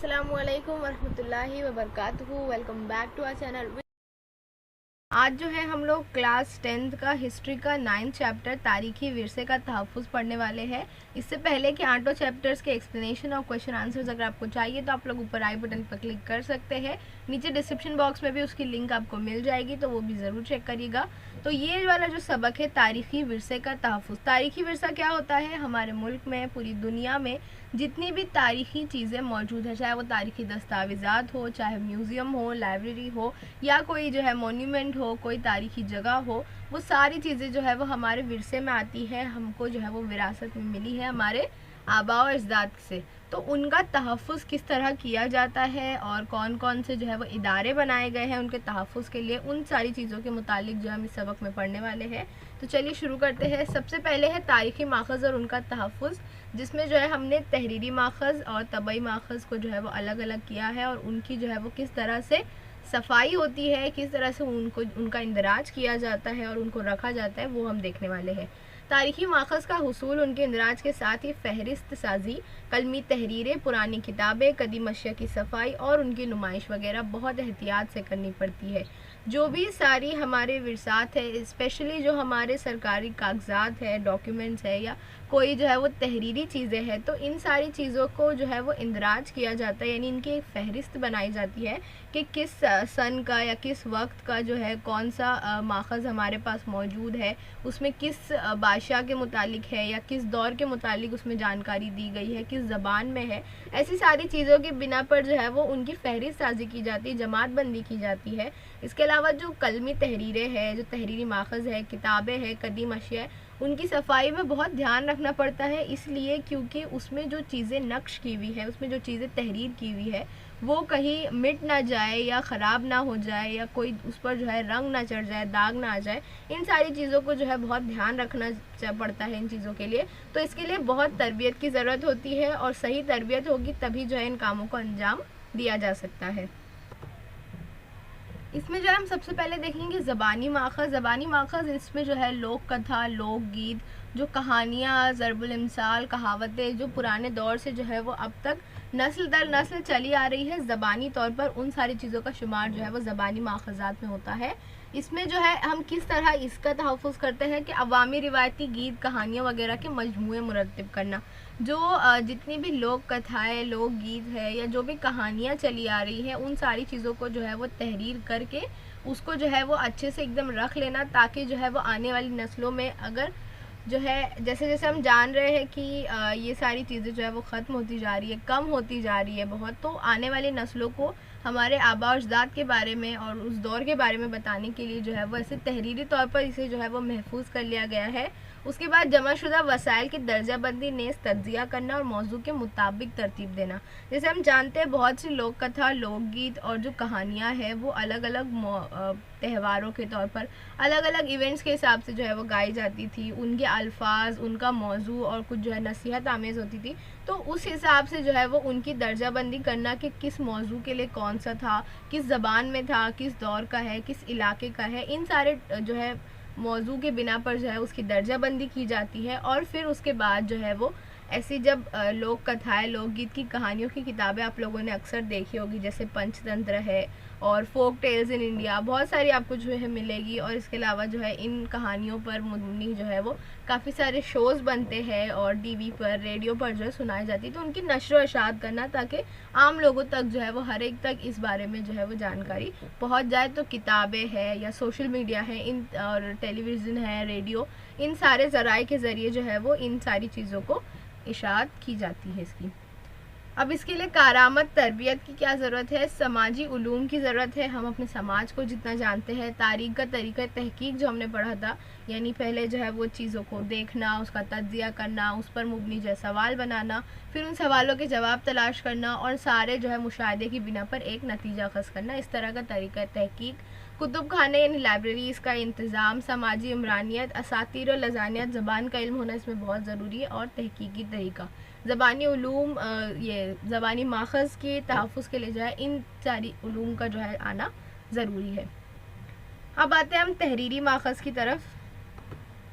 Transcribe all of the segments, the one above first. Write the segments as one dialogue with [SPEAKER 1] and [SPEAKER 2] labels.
[SPEAKER 1] अस्सलामुअलैकुम वरहमतुल्लाहि वबरकातुहू। Welcome back to our channel. आज जो है हम लोग क्लास 10th का हिस्ट्री का 9th चैप्टर तारीखी विरसे का तहफ़्फ़ुज़ पढ़ने वाले हैं। इससे पहले कि 8 चैप्टर्स के एक्सप्लेनेशन और क्वेश्चन आंसर्स अगर आपको चाहिए तो आप लोग ऊपर आई बटन पर क्लिक कर सकते हैं। नीचे डिस्क्रिप्शन बॉक्स में भी उसकी लिंक आपको मिल जाएगी, तो वो भी ज़रूर चेक करिएगा। तो ये वाला जो सबक है तारीखी विरसे का तहफ़्फ़ुज़। तारीखी विरसा क्या होता है? हमारे मुल्क में, पूरी दुनिया में जितनी भी तारीखी चीज़ें मौजूद है, चाहे वो तारीखी दस्तावेज़ात हो, चाहे म्यूज़ियम हो, लाइब्रेरी हो, या कोई जो है मोन्यूमेंट हो, कोई तारीखी जगह हो, वो सारी चीज़ें जो है वो हमारे विरसे में आती है। हमको जो है वो विरासत में मिली है हमारे आबा और अजदाद से। तो उनका तहफ़्फ़ुज़ किस तरह किया जाता है और कौन कौन से जो है वो इदारे बनाए गए हैं उनके तहफ़्फ़ुज़ के लिए, उन सारी चीज़ों के मुतालिक जो हम इस सबक में पढ़ने वाले हैं। तो चलिए शुरू करते हैं। सबसे पहले है तारीखी माख़ज़ और उनका तहफ़्फ़ुज़, जिसमें जो है हमने तहरीरी माख़ज़ और तबई माख़ज़ को जो है वो अलग अलग किया है और उनकी जो है वो किस तरह से सफाई होती है, किस तरह से उनका इंदराज किया जाता है और उनको रखा जाता है, वो हम देखने वाले हैं। तारीखी माख़ज़ का हुसूल, उनके इंदराज के साथ ही फ़हरिस्त साजी, कलमी तहरीरें, पुरानी किताबें, कदीम अशिया की सफाई और उनकी नुमाइश वगैरह बहुत एहतियात से करनी पड़ती है। जो भी सारी हमारे विरसात है, स्पेशली जो हमारे सरकारी कागजात है, डॉक्यूमेंट्स है, या कोई जो है वो तहरीरी चीज़ें हैं, तो इन सारी चीज़ों को जो है वो इंदराज किया जाता है, यानी इनकी एक फ़हरिस्त बनाई जाती है कि किस सन का या किस वक्त का जो है कौन सा माख़ज़ हमारे पास मौजूद है, उसमें किस बादशाह के मुतालिक है या किस दौर के मुतालिक उसमें जानकारी दी गई है, किस ज़बान में है। ऐसी सारी चीज़ों की बिना पर जो है वो उनकी फ़हरिस्त साजी की जाती है, जमात बंदी की जाती है। इसके अलावा जो कलमी तहरीरें हैं, जो तहरीरी माख़ज़ है, किताबें हैं, कदीम अशिया है, उनकी सफाई में बहुत ध्यान रखना पड़ता है, इसलिए क्योंकि उसमें जो चीज़ें नक्श की हुई है, उसमें जो चीज़ें तहरीर की हुई है, वो कहीं मिट ना जाए या ख़राब ना हो जाए या कोई उस पर जो है रंग ना चढ़ जाए, दाग ना आ जाए। इन सारी चीज़ों को जो है बहुत ध्यान रखना पड़ता है इन चीज़ों के लिए। तो इसके लिए बहुत तरबियत की ज़रूरत होती है और सही तरबियत होगी तभी जो है इन कामों को अंजाम दिया जा सकता है। इसमें जो है हम सबसे पहले देखेंगे ज़बानी माख़ज़। ज़बानी माख़ज़, इसमें जो है लोक कथा, लोकगीत, जो कहानियाँ, ज़रबुल इम्साल, कहावतें जो पुराने दौर से जो है वो अब तक नस्ल दर नस्ल चली आ रही है, ज़बानी तौर पर उन सारी चीज़ों का शुमार जो है वो ज़बानी माख़ज़ात में होता है। इसमें जो है हम किस तरह इसका तहफ़्फ़ुज़ करते हैं कि अवामी रिवायती गीत, कहानियाँ वगैरह के मजमूए मुरत्तिब करना। जो जितनी भी लोक कथाएँ, लोक गीत है या जो भी कहानियाँ चली आ रही हैं, उन सारी चीज़ों को जो है वो तहरीर करके उसको जो है वो अच्छे से एकदम रख लेना, ताकि जो है वो आने वाली नस्लों में अगर जो है जैसे जैसे हम जान रहे हैं कि ये सारी चीज़ें जो है वो ख़त्म होती जा रही है, कम होती जा रही है बहुत, तो आने वाली नस्लों को हमारे आबा और अजदाद के बारे में और उस दौर के बारे में बताने के लिए जो है वो ऐसे तहरीरी तौर पर इसे जो है वो महफूज कर लिया गया है। उसके बाद जमाशुदा वसाइल की दर्जाबंदी, नेज़ तज्जिया करना और मौजू के मुताबिक तरतीब देना। जैसे हम जानते हैं बहुत सी लोक कथा, लोकगीत और जो कहानियाँ हैं वो अलग अलग त्योहारों के तौर पर, अलग अलग इवेंट्स के हिसाब से जो है वो गाई जाती थी। उनके अल्फाज, उनका मौजू और कुछ जो है नसीहत आमेज़ होती थी। तो उस हिसाब से जो है वो उनकी दर्जाबंदी करना कि किस मौजू के लिए कौन सा था, किस ज़बान में था, किस दौर का है, किस इलाके का है, इन सारे जो है मौजू के बिना पर जो है उसकी दर्जाबंदी की जाती है। और फिर उसके बाद जो है वो ऐसी जब लोक कथाएँ, लोकगीत की कहानियों की किताबें आप लोगों ने अक्सर देखी होगी, जैसे पंचतंत्र है और फोक टेल्स इन इंडिया, बहुत सारी आपको जो है मिलेगी। और इसके अलावा जो है इन कहानियों पर मुबनी जो है वो काफ़ी सारे शोज़ बनते हैं और टीवी पर, रेडियो पर जो है सुनाई जाती है। तो उनकी नश्र व इशाअत करना, ताकि आम लोगों तक जो है वो हर एक तक इस बारे में जो है वो जानकारी पहुंच जाए। तो किताबें हैं या सोशल मीडिया है, इन और टेलीविज़न है, रेडियो, इन सारे ज़राए के ज़रिए जो है वो इन सारी चीज़ों को इशाअत की जाती है इसकी। अब इसके लिए कारामत, तरबियत की क्या ज़रूरत है, समाजी उलूम की ज़रूरत है। हम अपने समाज को जितना जानते हैं, तारीख़ का तरीक़ा तहकीक जो हमने पढ़ा था, यानी पहले जो है वो चीज़ों को देखना, उसका तज्ज़िया करना, उस पर मुबनी जो है सवाल बनाना, फिर उन सवालों के जवाब तलाश करना और सारे जो है मुशाहदे की बिना पर एक नतीजा ख़स करना, इस तरह का तरीक़ा तहकीक। कुतुब खाने यानी लाइब्रेरीज़ का इंतज़ाम, समाजी इमरानियत, असातीर और लजानियत, ज़बान का इल्म होना इसमें बहुत ज़रूरी है, और तहकीकी तरीक़ा, ज़बानी उलूम, ये ज़बानी माख़ज़ के तहफ़्फ़ुज़ के लिए जो है इन सारी उलूम का जो है आना ज़रूरी है। अब आते हैं हम तहरीरी माख़ज़ की तरफ।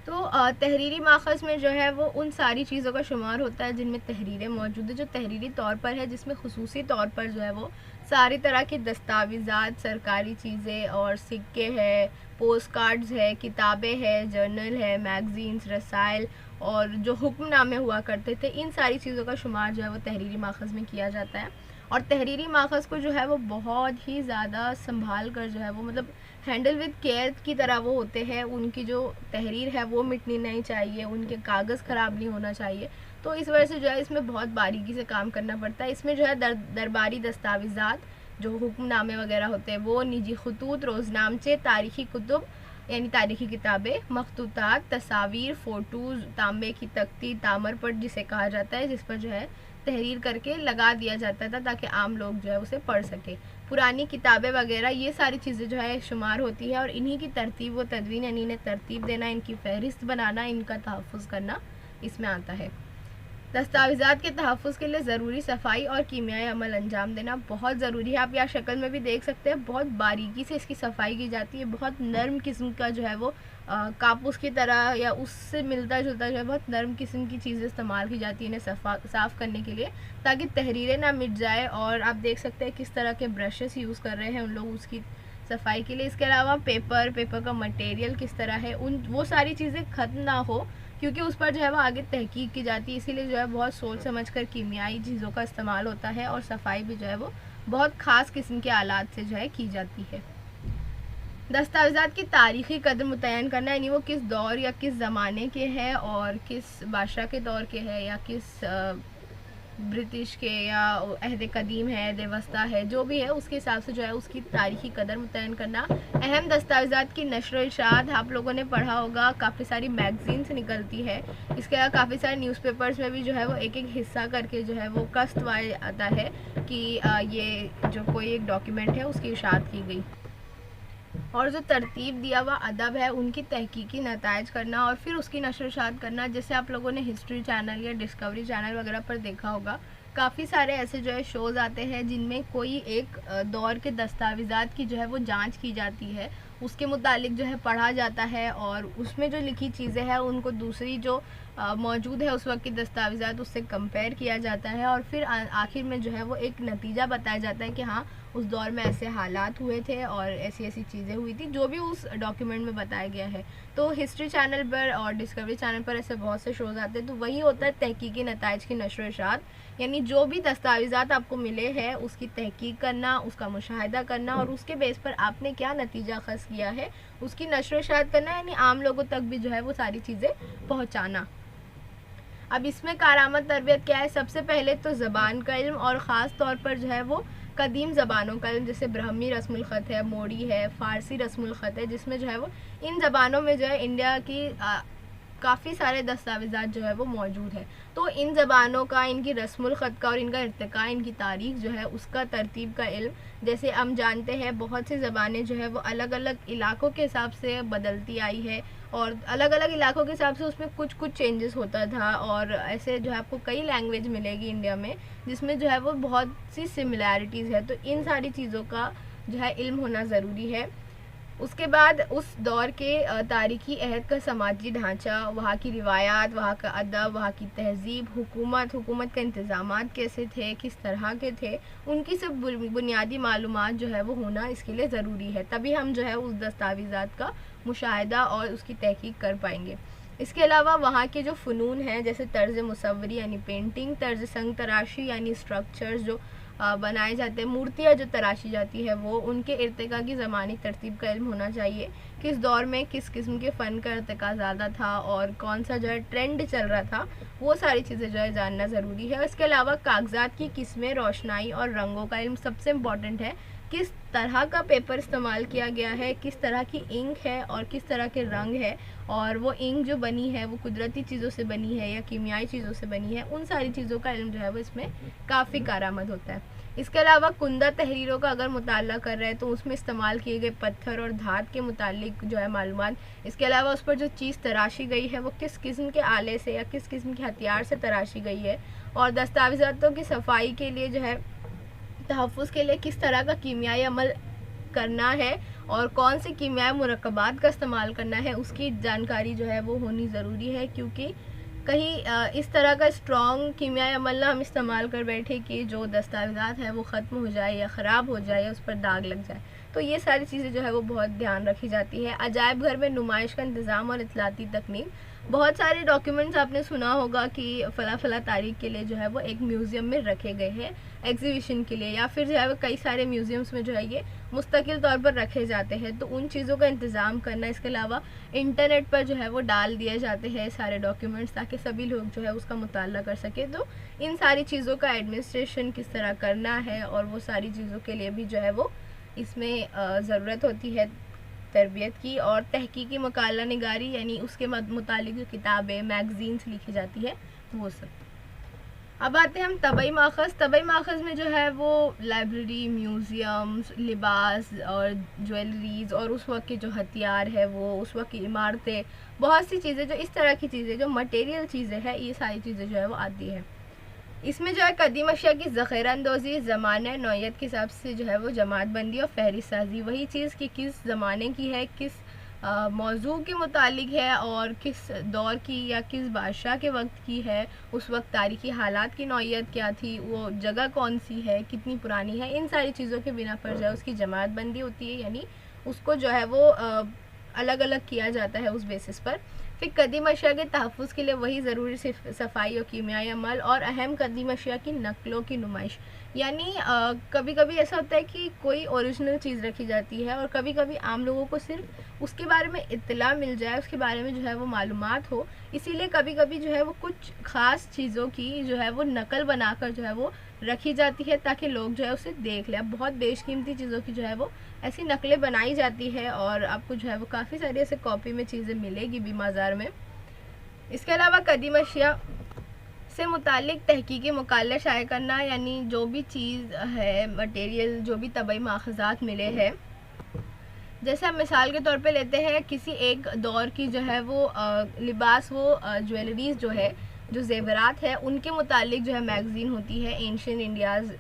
[SPEAKER 1] तो तहरीरी माखज़ में जो है वो उन सारी चीज़ों का शुमार होता है जिनमें तहरीरें मौजूद है, जो तहरीरी तौर पर है, जिसमें खुसूसी तौर पर जो है वो सारी तरह की दस्तावेज़ात, सरकारी चीज़ें और सिक्के हैं, पोस्ट कार्ड्स है, किताबें हैं, जर्नल है, मैगज़ीन्स, रसायल और जो हुक्मनामे हुआ करते थे, इन सारी चीज़ों का शुमार जो है वो तहरीरी माखज़ में किया जाता है। और तहरीरी माखज़ को जो है वो बहुत ही ज़्यादा संभाल कर जो है वो मतलब हैंडल विद केयर की तरह वो होते हैं। उनकी जो तहरीर है वो मिटनी नहीं चाहिए, उनके कागज़ ख़राब नहीं होना चाहिए। तो इस वजह से जो है इसमें बहुत बारीकी से काम करना पड़ता है। इसमें जो है दरबारी दस्तावेज़ात, जो हुक्मनामे वगैरह होते हैं वो, निजी खतूत, रोज़नामचे, तारीख़ी कुतुब यानी तारीख़ी किताबें, मखतूतात, तस्वीर, फ़ोटोज़, तांबे की तख्ती, तामरपट जिसे कहा जाता है, जिस पर जो है तहरीर करके लगा दिया जाता था ताकि आम लोग जो है उसे पढ़ सके। पुरानी किताबें वगैरह ये सारी चीज़ें जो है शुमार होती है और इन्हीं की तरतीब व तदवीन यानी इन्हें तरतीब देना, इनकी फ़हरिस्त बनाना, इनका तहफ़्फ़ुज़ करना इसमें आता है। दस्तावेज़ात के तहफ़्फ़ुज़ के लिए ज़रूरी सफाई और कीमियाई अमल अंजाम देना बहुत ज़रूरी है। आप यहाँ शक्ल में भी देख सकते हैं, बहुत बारीकी से इसकी सफाई की जाती है। बहुत नरम किस्म का जो है वो कापूस की तरह या उससे मिलता जुलता जो है बहुत नरम किस्म की चीज़ें इस्तेमाल की जाती है इन्हें साफ़ करने के लिए, ताकि तहरीरें ना मिट जाए। और आप देख सकते हैं किस तरह के ब्रशेस यूज़ कर रहे हैं उन लोग उसकी सफाई के लिए। इसके अलावा पेपर का मटेरियल किस तरह है, वो सारी चीज़ें ख़त्म ना हो, क्योंकि उस पर जो है वो आगे तहकीक की जाती है। इसीलिए जो है बहुत सोच समझ कर कीमियाई चीज़ों का इस्तेमाल होता है और सफाई भी जो है वो बहुत ख़ास किस्म के आलात से जो है की जाती है। दस्तावेज़ात की तारीख़ी कदर मुतय्यन करना, यानी वो किस दौर या किस ज़माने के हैं और किस बादशाह के दौर के हैं या किस ब्रिटिश के या अहद कदीम है, अहद वस्ता है, जो भी है उसके हिसाब से जो है उसकी तारीख़ी कदर मुतय्यन करना। अहम दस्तावेज़ात की नशर व इशाअत, आप लोगों ने पढ़ा होगा काफ़ी सारी मैगज़ीन्स निकलती है। इसके अलावा काफ़ी सारे न्यूज़पेपर्स में भी जो है वो एक एक हिस्सा करके जो है वो कस्तवाए आता है कि ये जो कोई एक डॉक्यूमेंट है उसकी इशाअत की गई। और जो तरतीब दिया हुआ अदब है उनकी तहकीकी नताइज करना और फिर उसकी नशर इशाअत करना, जैसे आप लोगों ने हिस्ट्री चैनल या डिस्कवरी चैनल वगैरह पर देखा होगा, काफ़ी सारे ऐसे जो है शोज़ आते हैं जिनमें कोई एक दौर के दस्तावेज़ात की जो है वो जांच की जाती है, उसके मुतालिक जो है पढ़ा जाता है और उसमें जो लिखी चीज़ें हैं उनको दूसरी जो मौजूद है उस वक्त की दस्तावेज़ात उससे कंपेयर किया जाता है और फिर आखिर में जो है वो एक नतीजा बताया जाता है कि हाँ उस दौर में ऐसे हालात हुए थे और ऐसी ऐसी चीज़ें हुई थी, जो भी उस डॉक्यूमेंट में बताया गया है। तो हिस्ट्री चैनल पर और डिस्कवरी चैनल पर ऐसे बहुत से शोज़ आते हैं। तो वही होता है तहकीकी नताइज की नशर इशाअत, यानी जो भी दस्तावेज़ात आपको मिले हैं उसकी तहकीक करना, उसका मुशाहिदा करना और उसके बेस पर आपने क्या नतीजा ख़ास किया है उसकी नशर इशाअत करना, यानी आम लोगों तक भी जो है वो सारी चीज़ें पहुँचाना। अब इसमें कारामद तरबियत क्या है? सबसे पहले तो ज़बान का इल्म और ख़ास तौर पर जो है वो कदीम ज़बानों का इल्म, जैसे ब्राह्मी रस्मुल ख़त है, मोड़ी है, फ़ारसी रस्मुल ख़त है, जिसमें जो है वो इन ज़बानों में जो है इंडिया की काफ़ी सारे दस्तावेज़ात जो है वो मौजूद है। तो इन ज़बानों का, इनकी रस्मुल ख़त का और इनका इर्तिक़ा, इनकी तारीख़ जो है उसका तरतीब का इल्म, जैसे हम जानते हैं बहुत सी ज़बानें जो है वो अलग अलग इलाक़ों के हिसाब से बदलती आई है और अलग अलग इलाक़ों के हिसाब से उसमें कुछ कुछ चेंजेस होता था और ऐसे जो है आपको कई लैंग्वेज मिलेगी इंडिया में जिसमें जो है वो बहुत सी सिमिलैरिटीज़ है। तो इन सारी चीज़ों का जो है इल्म होना ज़रूरी है। उसके बाद उस दौर के तारीख़ी अहद का समाजी ढांचा, वहाँ की रिवायात, वहाँ का अदब, वहाँ की तहज़ीब, हुकूमत का इंतज़ामात कैसे थे, किस तरह के थे, उनकी सब बुनियादी मालूमात जो है वो होना इसके लिए ज़रूरी है। तभी हम जो है उस दस्तावेज़ात का मुशाहिदा और उसकी तहकीक कर पाएंगे। इसके अलावा वहाँ के जो फ़नून हैं, जैसे तर्ज़ मुसव्वरी यानी पेंटिंग, तर्ज़ संग तराशी यानी स्ट्रक्चर्स जो बनाए जाते हैं, मूर्तियाँ जो तराशी जाती है वो, उनके इर्तिका की ज़मानी तरतीब का इल्म होना चाहिए। किस दौर में किस किस्म के फ़न का इर्तिका ज़्यादा था और कौन सा जो है ट्रेंड चल रहा था, वो सारी चीज़ें जो है जानना ज़रूरी है। इसके अलावा कागज़ात की किस्में, रोशनाई और रंगों का इल्म सबसे इम्पॉर्टेंट है। किस तरह का पेपर इस्तेमाल किया गया है, किस तरह की इंक है और किस तरह के रंग है, और वो इंक जो बनी है वो कुदरती चीज़ों से बनी है या कीमियाई चीज़ों से बनी है, उन सारी चीज़ों का इल्म जो है वो इसमें काफ़ी कारआमद होता है। इसके अलावा कुंदा तहरीरों का अगर मुताला कर रहे हैं तो उसमें इस्तेमाल किए गए पत्थर और धात के मुतालिक जो है मालूमात, इसके अलावा उस पर जो चीज़ तराशी गई है वो किस किस्म के आले से या किस किस्म के हथियार से तराशी गई है, और दस्तावेज़ातों की सफाई के लिए जो है तहफ़्फ़ुज़ के लिए किस तरह का कीमियाई अमल करना है और कौन से कीमियाई मुरक्कबात का इस्तेमाल करना है उसकी जानकारी जो है वो होनी ज़रूरी है, क्योंकि कहीं इस तरह का स्ट्रॉन्ग कीमियाई अमल ना हम इस्तेमाल कर बैठे कि जो दस्तावेज़ात है वो ख़त्म हो जाए या ख़राब हो जाए या उस पर दाग लग जाए। तो ये सारी चीज़ें जो है वो बहुत ध्यान रखी जाती है। अजायब घर में नुमाइश का इंतज़ाम और इतलाती तकनीक, बहुत सारे डॉक्यूमेंट्स आपने सुना होगा कि फ़ला फ़ला तारीख के लिए जो है वो एक म्यूज़ियम में रखे गए हैं एग्जीबिशन के लिए, या फिर जो है वो कई सारे म्यूज़ियम्स में जो है ये मुस्तकिल तौर पर रखे जाते हैं। तो उन चीज़ों का इंतज़ाम करना, इसके अलावा इंटरनेट पर जो है वो डाल दिए जाते हैं सारे डॉक्यूमेंट्स ताकि सभी लोग जो है उसका मुताला कर सके। तो इन सारी चीज़ों का एडमिनिस्ट्रेशन किस तरह करना है और वो सारी चीज़ों के लिए भी जो है वो इसमें ज़रूरत होती है तरबियत की, और तहकीकी मकाला निगारी यानी उसके मुतालिक जो किताबें मैगज़ीन्स लिखी जाती है वो सब। अब आते हैं हम तबई माखज़। तबई माखज़ में जो है वो लाइब्रेरी, म्यूज़ियम्स, लिबास और ज्वेलरीज़ और उस वक्त के जो हथियार है वो, उस वक्त की इमारतें, बहुत सी चीज़ें जो इस तरह की चीज़ें जो मटेरियल चीज़ें हैं, ये सारी चीज़ें जो है वो आती है। इसमें जो है कदीम अशिया की ज़ख़ीरा अंदोज़ी, ज़माने नौयत के हिसाब से जो है वो जमात बंदी और फहरिस्त साजी, वही चीज़ कि किस ज़माने की है, किस मौजू के मुतालिक है और किस दौर की या किस बादशाह के वक्त की है, उस वक्त तारीख़ी हालात की नौयत क्या थी, वो जगह कौन सी है, कितनी पुरानी है, इन सारी चीज़ों के बिना पर जो है उसकी जमात बंदी होती है, यानी उसको जो है वो अलग अलग किया जाता है उस बेसिस पर। फिर कदीम अशिया के तहफ़्फ़ुज़ के लिए वही ज़रूरी सफाई और कीमियाई अमल, और अहम कदीम अशिया की नकलों की नुमाइश, यानी कभी कभी ऐसा होता है कि कोई ओरिजिनल चीज़ रखी जाती है और कभी कभी आम लोगों को सिर्फ उसके बारे में इत्तला मिल जाए, उसके बारे में जो है वो मालूमात हो, इसीलिए कभी कभी जो है वो कुछ ख़ास चीज़ों की जो है वो नकल बनाकर जो है वो रखी जाती है ताकि लोग जो है उसे देख लें। अब बहुत बेशकीमती चीज़ों की जो है वो ऐसी नकलें बनाई जाती है और आपको जो है वो काफ़ी सारी ऐसे कॉपी में चीज़ें मिलेगी भी बाज़ार में। इसके अलावा कदीम अशिया से मुतालिक तहकीकी मुकाला शाये करना, यानी जो भी चीज़ है, मटेरियल, जो भी तबई माखज़ात मिले हैं, जैसे हम मिसाल के तौर पे लेते हैं किसी एक दौर की जो है वो लिबास, वो ज्वेलरीज़ जो है, जो ज़ेवरात है, उनके मुतालिक जो है मैगज़ीन होती है ancient India's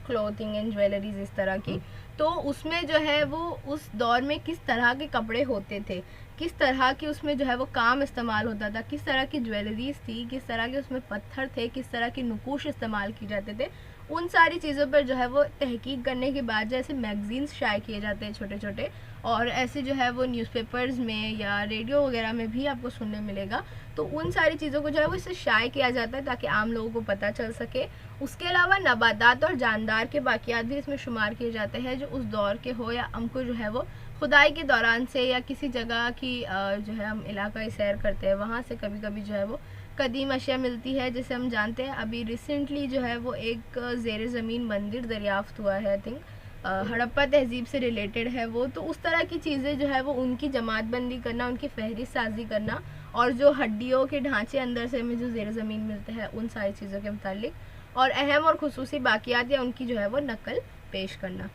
[SPEAKER 1] clothing and jewelleries, इस तरह की। तो उसमें जो है वो उस दौर में किस तरह के कपड़े होते थे, किस तरह की उसमें जो है वो काम इस्तेमाल होता था, किस तरह की ज्वेलरीज थी, किस तरह के उसमें पत्थर थे, किस तरह के नकूश इस्तेमाल किए जाते थे, उन सारी चीज़ों पर जो है वो तहकीक करने के बाद जैसे मैगज़ीन्स शाये किए जाते हैं छोटे छोटे, और ऐसे जो है वो न्यूज़पेपर्स में या रेडियो वगैरह में भी आपको सुनने मिलेगा। तो उन सारी चीज़ों को जो है वो इससे शाये किया जाता है ताकि आम लोगों को पता चल सके। उसके अलावा नबातात और जानदार के बाक़ियात भी इसमें शुमार किए जाते हैं जो उस दौर के हो, या हमको जो है वो खुदाई के दौरान से या किसी जगह की जो है हम इलाका सैर करते हैं वहाँ से कभी कभी जो है वो कदीम अशिया मिलती है। जैसे हम जानते हैं अभी रिसेंटली जो है वो एक ज़ेर ज़मीन मंदिर दरियाफ़्त हुआ है, आई थिंक हड़प्पा तहज़ीब से रिलेटेड है वो। तो उस तरह की चीज़ें जो है वो उनकी जमात बंदी करना, उनकी फहरिस्त साजी करना, और जो हड्डियों के ढांचे अंदर से हमें जो ज़ेर ज़मीन मिलते हैं उन सारी चीज़ों के मुतालिक, और अहम और खुसूसी बाक़ियात या उनकी जो है वो नकल पेश करना।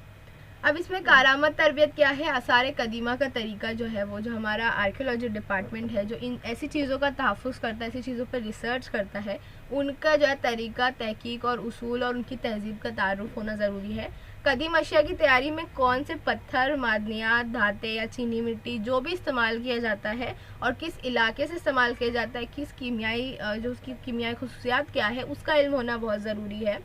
[SPEAKER 1] अब इसमें कारामत तरबियत क्या है? आसार कदीमा का तरीका जो है वो, जो हमारा आर्कियोलॉजी डिपार्टमेंट है जो इन ऐसी चीज़ों का तहफ़्फ़ुज़ करता है, ऐसी चीज़ों पर रिसर्च करता है, उनका जो है तरीका, तहकीक और उसूल और उनकी तहज़ीब का तारुफ़ होना ज़रूरी है। कदीम अशिया की तैयारी में कौन से पत्थर, मादनियात, धाते या चीनी मिट्टी जो भी इस्तेमाल किया जाता है और किस इलाके से इस्तेमाल किया जाता है, किस कीमियाई जो उसकी कीमियाई खुसूसियात क्या है, उसका इल्म होना बहुत ज़रूरी है।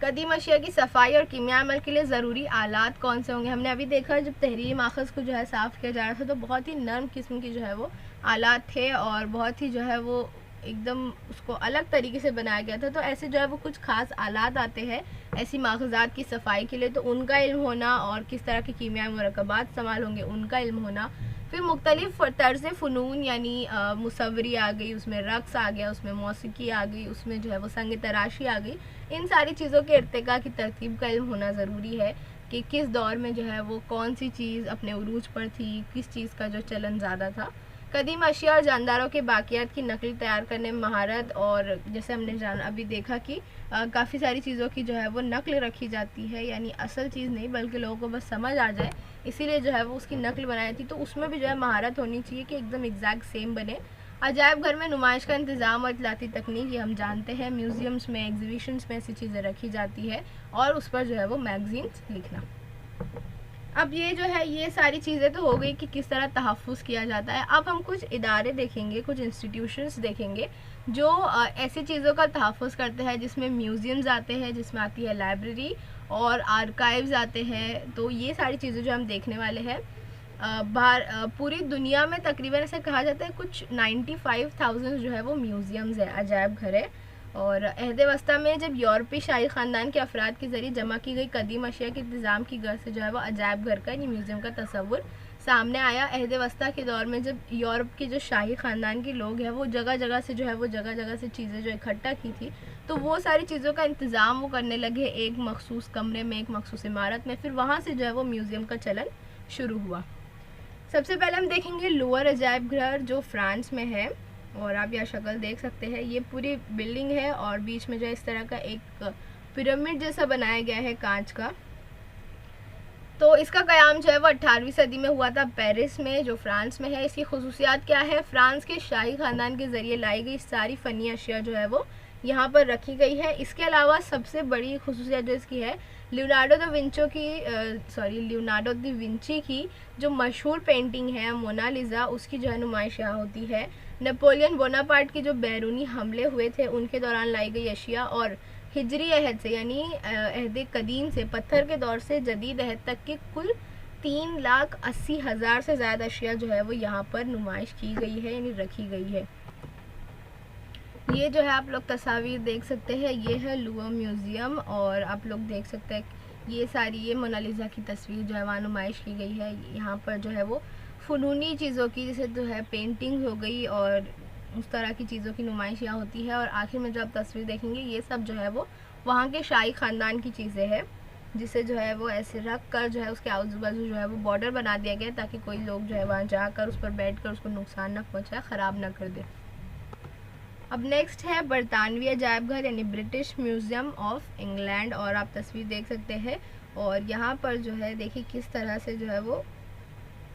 [SPEAKER 1] कदीम अशिया की सफाई और कीमियाई अमल के लिए ज़रूरी आलात कौन से होंगे? हमने अभी देखा जब तहरीरी माखज़ को जो है साफ़ किया जा रहा था तो बहुत ही नरम किस्म की जो है वो आलात थे और बहुत ही जो है वो एकदम उसको अलग तरीके से बनाया गया था। तो ऐसे जो है वो कुछ ख़ास आलात आते हैं ऐसी माखज़ात की सफाई के लिए, तो उनका इल्म होना और किस तरह के कीमियाई मुरक्कबात इस्तेमाल होंगे उनका इल्म होना। फिर मुख्तलिफ़ तर्ज़ फ़नून यानी मुसव्वरी आ गई, उसमें रक़्स आ गया, उसमें मौसीकी आ गई, उसमें जो है वो संग तराशी आ गई। इन सारी चीज़ों के इर्तिका की तरतीब का इल्म होना ज़रूरी है कि किस दौर में जो है वो कौन सी चीज़ अपने उरूज पर थी, किस चीज़ का जो चलन ज़्यादा था। कदीम अशिया और जानदारों के बाक़ियात की नकल तैयार करने में महारत, और जैसे हमने अभी देखा कि काफ़ी सारी चीज़ों की जो है वो नकल रखी जाती है, यानी असल चीज़ नहीं बल्कि लोगों को बस समझ आ जाए इसीलिए जो है वो उसकी नकल बनाई थी। तो उसमें भी जो है महारत होनी चाहिए कि एकदम एग्जैक्ट सेम बने। अजायब घर में नुमाइश का इंतज़ाम और इतलाती तकनीक, ये हम जानते हैं म्यूज़ियम्स में, एग्जीबिशंस में ऐसी चीज़ें रखी जाती है और उस पर जो है वो मैगज़ीन्स लिखना। अब ये जो है, ये सारी चीज़ें तो हो गई कि किस तरह तहफ़्फ़ुज़ किया जाता है। अब हम कुछ इदारे देखेंगे, कुछ इंस्टीट्यूशंस देखेंगे जो ऐसी चीज़ों का तहफ़्फ़ुज़ करते हैं, जिसमें म्यूज़ियम्स आते हैं, जिसमें आती है लाइब्रेरी और आर्काइव्स आते हैं। तो ये सारी चीज़ें जो हम देखने वाले हैं, पूरी दुनिया में तकरीबन ऐसे कहा जाता है कुछ 95,000 जो है वो म्यूज़ियम्स है, अजायब घर है। और अहद वस्ता में जब यूरोपीय शाही ख़ानदान के अफराद के ज़रिए जमा की गई कदीम अशिया के इंतज़ाम की गर्ज से जो है वो अजायब घर का, यानी म्यूज़ियम का तस्वुर सामने आया। अहद वस्ता के दौर में जब यूरोप के जो शाही ख़ानदान के लोग हैं वो जगह जगह से जो है वो जगह से चीज़ें जो इकट्ठा की थी, तो वो सारी चीज़ों का इंतज़ाम वो करने लगे एक मखसूस कमरे में, एक मखसूस इमारत में। फिर वहाँ से जो है वो म्यूज़ियम का चलन शुरू हुआ। सबसे पहले हम देखेंगे लोअर अजायब घर जो फ्रांस में है। और आप यह शक्ल देख सकते हैं, ये पूरी बिल्डिंग है और बीच में जो है इस तरह का एक पिरामिड जैसा बनाया गया है कांच का। तो इसका क़याम जो है वो 18वीं सदी में हुआ था पेरिस में, जो फ्रांस में है। इसकी खुसूसियात क्या है? फ्रांस के शाही ख़ानदान के ज़रिए लाई गई सारी फ़नी अशिया जो है वो यहाँ पर रखी गई है। इसके अलावा सबसे बड़ी खुसूसियत जो इसकी है, लियोनार्डो दा विंची की जो मशहूर पेंटिंग है मोनालिसा, उसकी जो है नुमाइश यहाँ होती है। नेपोलियन बोनापार्ट के जो बैरूनी हमले हुए थे उनके दौरान लाई गई अशिया, और हिजरी अहद से यानी अहद कदीम से पत्थर के दौर से जदीद अहद तक के कुल 3,80,000 से ज़्यादा अशिया जो है वो यहाँ पर नुमाइश की गई है, यानी रखी गई है। ये जो है आप लोग तस्वीर देख सकते हैं, ये है लुवर म्यूज़ियम। और आप लोग देख सकते हैं ये सारी ये मोनालिसा की तस्वीर जो है वहाँ नुमाइश की गई है। यहाँ पर जो है वो फ़नूनी चीज़ों की, जैसे जो है पेंटिंग हो गई और उस तरह की चीज़ों की नुमाइश यहाँ होती है। और आखिर में जो आप तस्वीर देखेंगे, ये सब जो है वो वहाँ के शाही ख़ानदान की चीज़ें हैं, जिसे जो है वो ऐसे रख कर जो है उसके आजू बाजू जो है वो बॉर्डर बना दिया गया ताकि कोई लोग जो है वहाँ जाकर उस पर बैठ कर उसको नुकसान न पहुँचाए, ख़राब ना कर दे। अब नेक्स्ट है बरतानवी अजायब घर, यानी ब्रिटिश म्यूज़ियम ऑफ इंग्लैंड। और आप तस्वीर देख सकते हैं, और यहाँ पर जो है देखिए किस तरह से जो है वो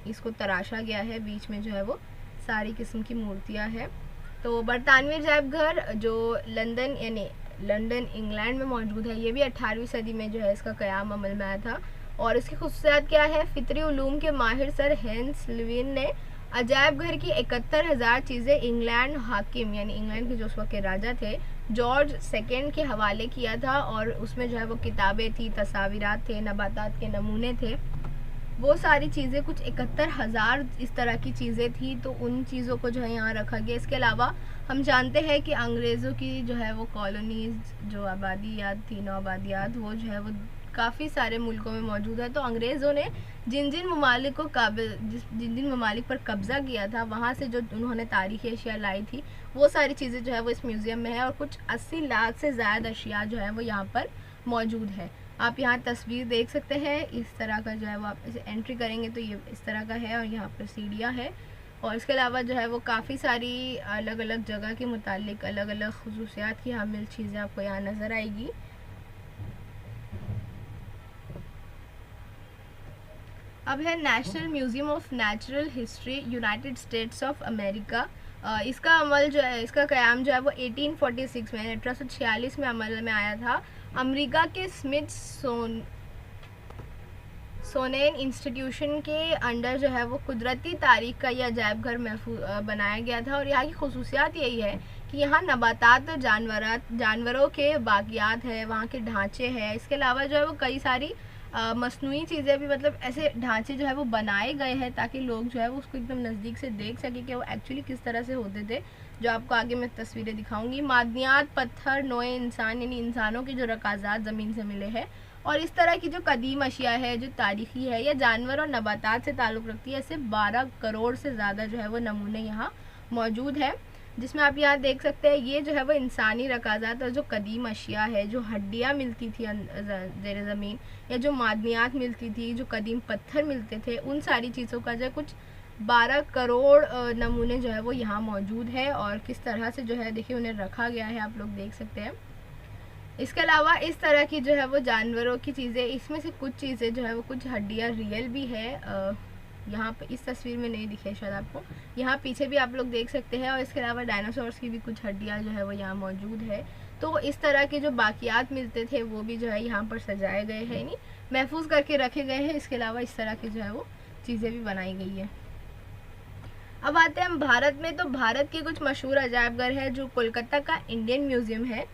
[SPEAKER 1] इसको तराशा गया है, बीच में जो है वो सारी किस्म की मूर्तियाँ हैं। तो बरतानवी अजायब घर जो लंदन इंग्लैंड में मौजूद है, ये भी 18वीं सदी में जो है इसका क़याम अमल में आया था। और इसकी खुसूसियात क्या है? फ़ितरी उलूम के माहिर सर हेंस लिविन ने अजायब घर की 71,000 चीज़ें इंग्लैंड हाकिम, यानी इंग्लैंड के जो उस वक्त के राजा थे, जॉर्ज सेकेंड के हवाले किया था। और उसमें जो है वो किताबें थी, तस्वीरात थे, नबातात के नमूने थे, वो सारी चीज़ें कुछ 71,000 इस तरह की चीज़ें थी। तो उन चीज़ों को जो है यहाँ रखा गया। इसके अलावा हम जानते हैं कि अंग्रेज़ों की जो है वो कॉलोनीज़, जो आबादियात थी, नौ आबादियात, वो जो है वो काफ़ी सारे मुल्कों में मौजूद है। तो अंग्रेज़ों ने जिन जिन ममालिक पर कब्ज़ा किया था, वहाँ से जो उन्होंने तारीख़ी अशिया लाई थी, वो सारी चीज़ें जो है वो इस म्यूज़ियम में है। और कुछ 80 लाख से ज़्यादा अशिया जो है वो यहाँ पर मौजूद है। आप यहाँ तस्वीर देख सकते हैं, इस तरह का जो है वो आप इसे एंट्री करेंगे तो ये इस तरह का है, और यहाँ पर सीढ़ियाँ है। और इसके अलावा जो है वो काफ़ी सारी अलग अलग जगह के मुतालिक अलग अलग खुसूसियात की हामिल चीज़ें आपको यहाँ नज़र आएगी। अब है national museum of natural history, United states of America. इसका अमल जो है, इसका क़याम जो है वो 1846 में, 1846 में अमल में आया था। अमेरिका के स्मिथसोनियन इंस्टीट्यूशन के अंडर जो है वो कुदरती तारीख़ का यह अजायब घर बनाया गया था। और यहाँ की खुसूसियात यही है कि यहाँ नबातात और जानवरों के बाक़ियात है, वहाँ के ढांचे हैं। इसके अलावा जो है वो कई सारी मसनूई चीज़ें भी, मतलब ऐसे ढांचे जो है वो बनाए गए हैं ताकि लोग जो है वो उसको एकदम नज़दीक से देख सकें कि वो एक्चुअली किस तरह से होते थे, जो आपको आगे मैं तस्वीरें दिखाऊंगी। मादनियात, पत्थर, नोए इंसान, यानी इंसानों के जो रकाज़ात ज़मीन से मिले हैं, और इस तरह की जो कदीम अशिया है जो तारीख़ी है या जानवर और नबातात से ताल्लुक़ रखती है, ऐसे 12 करोड़ से ज़्यादा जो है वो नमूने यहाँ मौजूद है। जिसमें आप यहाँ देख सकते हैं, ये जो है वो इंसानी रकाज़ात और जो कदीम अशिया है, जो हड्डियाँ मिलती थी ज़ेर ज़मीन, या जो मादनियात मिलती थी, जो कदीम पत्थर मिलते थे, उन सारी चीज़ों का जो कुछ 12 करोड़ नमूने जो है वो यहाँ मौजूद है। और किस तरह से जो है देखिए उन्हें रखा गया है, आप लोग देख सकते हैं। इसके अलावा इस तरह की जो है वो जानवरों की चीज़ें, इसमें से कुछ चीज़ें जो है वो कुछ हड्डियाँ रियल भी है, यहाँ पे इस तस्वीर में नहीं दिखे शायद आपको, यहाँ पीछे भी आप लोग देख सकते हैं। और इसके अलावा डायनासोर्स की भी कुछ हड्डियाँ जो है वो यहाँ मौजूद है। तो इस तरह के जो बाकियात मिलते थे वो भी जो है यहाँ पर सजाए गए हैं, यानी महफूज करके रखे गए हैं। इसके अलावा इस तरह की जो है वो चीज़ें भी बनाई गई है। अब आते हैं हम भारत में। तो भारत के कुछ मशहूर अजायब घर है, जो कोलकाता का इंडियन म्यूज़ियम है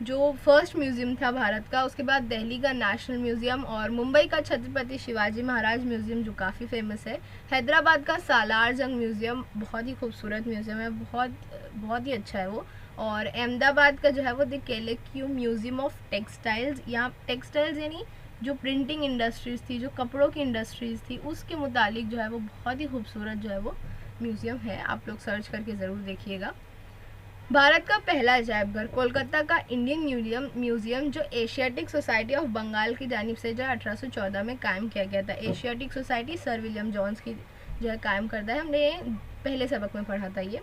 [SPEAKER 1] जो फर्स्ट म्यूज़ियम था भारत का, उसके बाद दिल्ली का नेशनल म्यूज़ियम, और मुंबई का छत्रपति शिवाजी महाराज म्यूज़ियम जो काफ़ी फेमस है, हैदराबाद का सालार जंग म्यूज़ियम बहुत ही खूबसूरत म्यूज़ियम है, बहुत ही अच्छा है वो, और अहमदाबाद का जो है वो द केलेक्यू म्यूज़ियम ऑफ टेक्सटाइल्स। यहाँ टेक्सटाइल्स यानी जो प्रिंटिंग इंडस्ट्रीज़ थी, जो कपड़ों की इंडस्ट्रीज़ थी, उसके मुतालिक जो है वो बहुत ही खूबसूरत जो है वो म्यूज़ियम है, आप लोग सर्च करके ज़रूर देखिएगा। भारत का पहला अजायब घर कोलकाता का इंडियन म्यूज़ियम जो एशियाटिक सोसाइटी ऑफ बंगाल की जानिब से जो 1814 में कायम किया गया था। Asiatic society sir William Jones की जो है कायम करता है। हमने पहले सबक में पढ़ा था, ये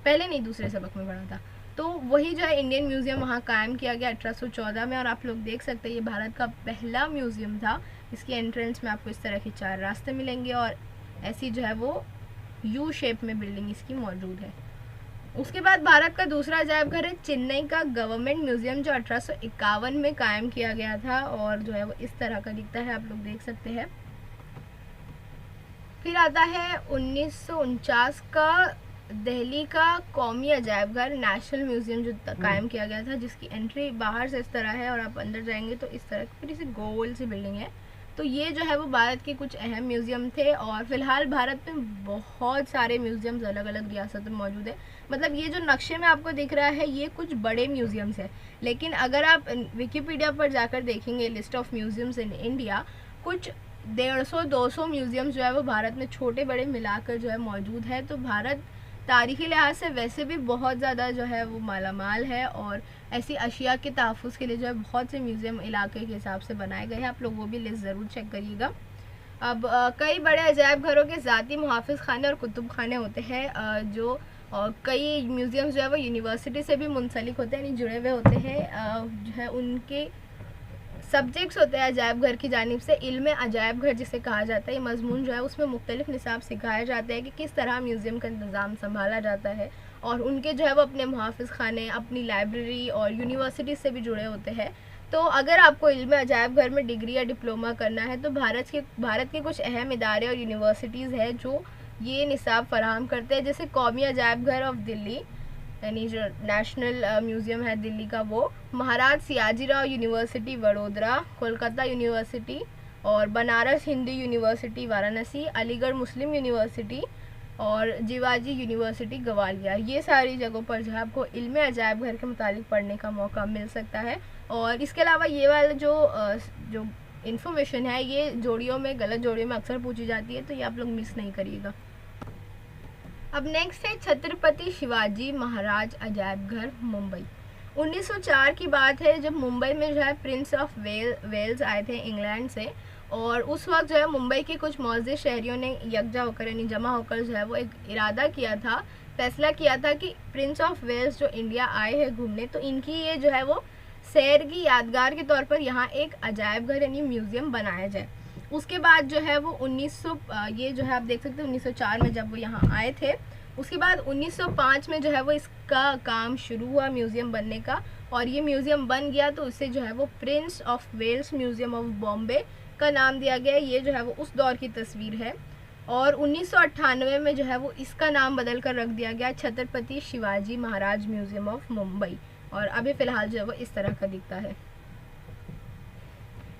[SPEAKER 1] पहले नहीं दूसरे सबक में पढ़ा था। तो वही जो है इंडियन म्यूज़ियम वहाँ कायम किया गया 1814 में, और आप लोग देख सकते हैं ये भारत का पहला म्यूज़ियम था। इसकी एंट्रेंस में आपको इस तरह के 4 रास्ते मिलेंगे, और ऐसी जो है वो यू शेप में बिल्डिंग इसकी मौजूद है। उसके बाद भारत का दूसरा अजायब घर है चेन्नई का गवर्नमेंट म्यूज़ियम जो 1851 में कायम किया गया था, और जो है वो इस तरह का दिखता है, आप लोग देख सकते हैं। फिर आता है 1949 का दिल्ली का कौमी अजायब घर नेशनल म्यूज़ियम जो कायम किया गया था, जिसकी एंट्री बाहर से इस तरह है, और आप अंदर जाएंगे तो इस तरह की थोड़ी सी गोल सी बिल्डिंग है। तो ये जो है वो भारत के कुछ अहम म्यूज़ियम थे, और फिलहाल भारत में बहुत सारे म्यूज़ियम्स अलग अलग रियासत में मौजूद है। मतलब ये जो नक्शे में आपको दिख रहा है ये कुछ बड़े म्यूज़ियम्स हैं, लेकिन अगर आप विकिपीडिया पर जाकर देखेंगे list of museums in India, कुछ 150-200 म्यूज़ियम्स जो है वो भारत में छोटे बड़े मिलाकर जो है मौजूद है। तो भारत तारीख़ी लिहाज से वैसे भी बहुत ज़्यादा जो है वो मालामाल है, और ऐसी अशिया के तहफ़्फ़ुज़ के लिए जो है बहुत से म्यूज़ियम इलाके के हिसाब से बनाए गए हैं। आप लोग वो भी लिस्ट ज़रूर चेक करिएगा। अब कई बड़े अजायब घरों के ज़ाती मुहाफ़िज़ खाने और कुतुब खाने होते हैं, जो कई म्यूज़ियम्स जो है वो यूनिवर्सिटी से भी मुंसलिक होते हैं, यानी जुड़े हुए होते हैं। जो है उनके सब्जेक्ट्स होते हैं अजायब घर की जानिब से। इल्म अजायब घर जिसे कहा जाता है, ये मजमून जो है उसमें मुख्तलिफ निसाब सिखाए जाते हैं कि किस तरह म्यूज़ियम का इंतज़ाम संभाला जाता है, और उनके जो है वो अपने मुहाफ़िज़ खाने, अपनी लाइब्रेरी और यूनिवर्सिटी से भी जुड़े होते हैं। तो अगर आपको इल्म अजायब घर में डिग्री या डिप्लोमा करना है तो भारत के कुछ अहम इदारे और यूनिवर्सिटीज़ हैं जो ये निसाब फराहम करते हैं, जैसे कौमी अजायब घर ऑफ दिल्ली, यानी जो नेशनल म्यूज़ियम है दिल्ली का वो, महाराज सियाजीराव यूनिवर्सिटी वडोदरा, कोलकाता यूनिवर्सिटी, और बनारस हिंदू यूनिवर्सिटी वाराणसी, अलीगढ़ मुस्लिम यूनिवर्सिटी और जीवाजी यूनिवर्सिटी ग्वालियर। ये सारी जगहों पर जो है आपको इल्म अजायब घर के मुतालिक पढ़ने का मौका मिल सकता है। और इसके अलावा ये वाला जो इन्फॉर्मेशन है ये जोड़ियों में, गलत जोड़ियों में अक्सर पूछी जाती है, तो ये आप लोग मिस नहीं करिएगा। अब नेक्स्ट है छत्रपति शिवाजी महाराज अजायब घर मुंबई। 1904 की बात है जब मुंबई में जो है प्रिंस ऑफ वेल्स आए थे इंग्लैंड से, और उस वक्त जो है मुंबई के कुछ मौजूद शहरियों ने यकजा होकर यानी जमा होकर जो है वो एक इरादा किया था, फैसला किया था कि प्रिंस ऑफ वेल्स जो इंडिया आए हैं घूमने, तो इनकी ये जो है वो सैर की यादगार के तौर पर यहाँ एक अजायब घर यानी म्यूज़ियम बनाया जाए। उसके बाद जो है वो 1900 ये जो है आप देख सकते हैं 1904 में जब वो यहाँ आए थे, उसके बाद 1905 में जो है वो इसका काम शुरू हुआ म्यूज़ियम बनने का, और ये म्यूज़ियम बन गया तो इसे जो है वो Prince of Wales museum of Bombay का नाम दिया गया। ये जो है वो उस दौर की तस्वीर है, और 1998 में जो है वो इसका नाम बदल कर रख दिया गया छत्रपति शिवाजी महाराज म्यूज़ियम ऑफ मुंबई, और अभी फ़िलहाल जो है वो इस तरह का दिखता है।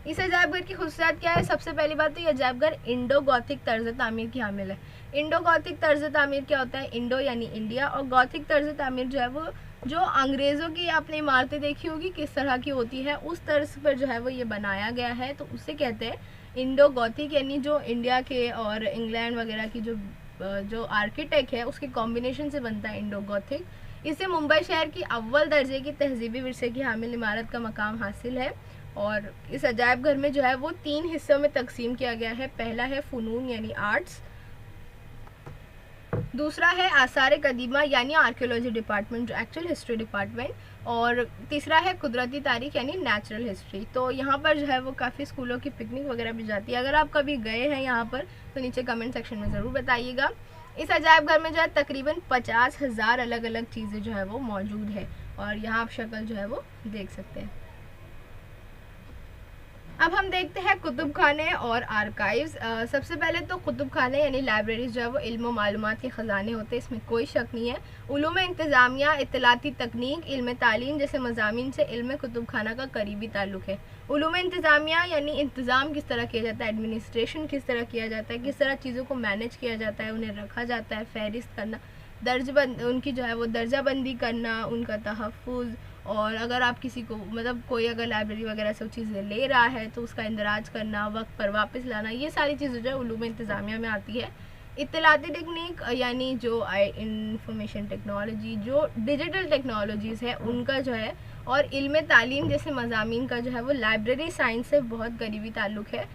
[SPEAKER 1] इस अजायब घर की खूबसूरत क्या है? सबसे पहली बात तो ये अजायब घर इंडो गॉथिक तर्ज तामीर की हामिल है। इंडो गॉथिक तर्ज तामीर क्या होता है? इंडो यानी इंडिया, और गॉथिक तर्ज तामीर जो है वो जो अंग्रेज़ों की आपने इमारतें देखी होगी किस तरह की होती है, उस तर्ज पर जो है वो ये बनाया गया है, तो उसे कहते हैं इंडो गॉथिक, यानी जो इंडिया के और इंग्लैंड वगैरह की जो आर्किटेक्ट है उसके कॉम्बिनेशन से बनता है इंडो गॉथिक। इसे मुंबई शहर की अव्वल दर्जे की तहजीबी विरसे की हामिल इमारत का मकाम हासिल है, और इस अजायब घर में जो है वो 3 हिस्सों में तकसीम किया गया है। पहला है फ़ुनून यानी आर्ट्स, दूसरा है आसार कदीमा यानी आर्कियोलॉजी डिपार्टमेंट जो एक्चुअल हिस्ट्री डिपार्टमेंट, और तीसरा है कुदरती तारीख यानी नेचुरल हिस्ट्री। तो यहाँ पर जो है वो काफ़ी स्कूलों की पिकनिक वगैरह भी जाती है। अगर आप कभी गए हैं यहाँ पर तो नीचे कमेंट सेक्शन में ज़रूर बताइएगा। इस अजायब घर में जो है तकरीबन 50,000 अलग अलग चीज़ें जो है वो मौजूद है, और यहाँ आप शक्ल जो है वो देख सकते हैं। अब हम देखते हैं कुतुब खाने और आर्काइव्स। सबसे पहले तो कुतुब खाने यानी लाइब्रेरीज जो है वो इल्म और मालूमात के ख़जाने होते हैं, इसमें कोई शक नहीं है। उलूम इंतज़ामिया, इत्तलाती तकनीक, इल्म तालीम जैसे मज़ामीन से इल्म कुतुब खाना का करीबी ताल्लुक़ है। उलूम इंतज़ामिया यानी इंतज़ाम किस तरह किया जाता है, एडमिनिस्ट्रेशन किस तरह किया जाता है, किस तरह चीज़ों को मैनेज किया जाता है, उन्हें रखा जाता है, फहरिस्त करना, उनकी जो है वो दर्जाबंदी करना, उनका तहफ़्फ़ुज़, और अगर आप किसी को मतलब कोई अगर लाइब्रेरी वगैरह से वो चीज़ें ले रहा है तो उसका इंदराज करना, वक्त पर वापस लाना, ये सारी चीज़ें जो है उलूम इंतज़ामिया में आती है। इत्तलाती टेक्निक यानी जो इंफॉर्मेशन टेक्नोलॉजी, जो डिजिटल टेक्नोलॉजीज़ है उनका जो है, और इल्म तालीम जैसे मज़ामीन का जो है वो लाइब्रेरी साइंस से बहुत करीबी ताल्लुक़ है।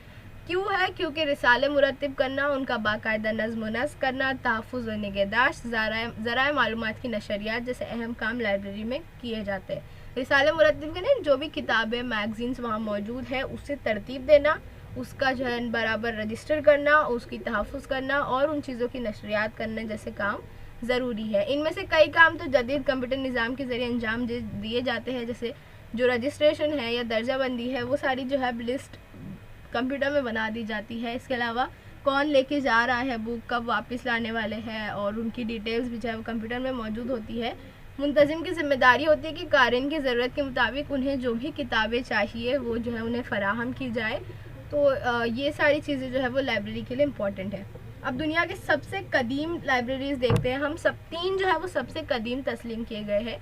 [SPEAKER 1] क्यों है? क्योंकि रिसाले मुरतब करना, उनका बाकायदा नज़्म व नस्क़ करना, तहफ़्फ़ुज़ व निगहदाश्त, ज़राए मालूमात की नशरियात जैसे अहम काम लाइब्रेरी में किए जाते हैं। रिसाले मुरतब करने, जो भी किताबें मैगज़ीन्स वहाँ मौजूद है उसे तरतीब देना, उसका जो है बराबर रजिस्टर करना, उसकी तहफ़्फ़ुज़ करना और उन चीज़ों की नशरियात करने जैसे काम ज़रूरी है। इनमें से कई काम तो जदीद कंप्यूटर निज़ाम के ज़रिए अंजाम दिए जाते हैं, जैसे जो रजिस्ट्रेशन है या दर्जाबंदी है वो सारी जो है लिस्ट कंप्यूटर में बना दी जाती है। इसके अलावा कौन लेके जा रहा है बुक, कब वापस लाने वाले हैं, और उनकी डिटेल्स भी जो है वो कंप्यूटर में मौजूद होती है। मुंतज़िम की ज़िम्मेदारी होती है कि कारिन की ज़रूरत के मुताबिक उन्हें जो भी किताबें चाहिए वो जो है उन्हें फ़राहम की जाए। तो ये सारी चीज़ें जो है वो लाइब्रेरी के लिए इम्पॉर्टेंट है। अब दुनिया के सबसे कदीम लाइब्रेरीज़ देखते हैं हम। 3 जो है वो सबसे कदीम तस्लीम किए गए हैं।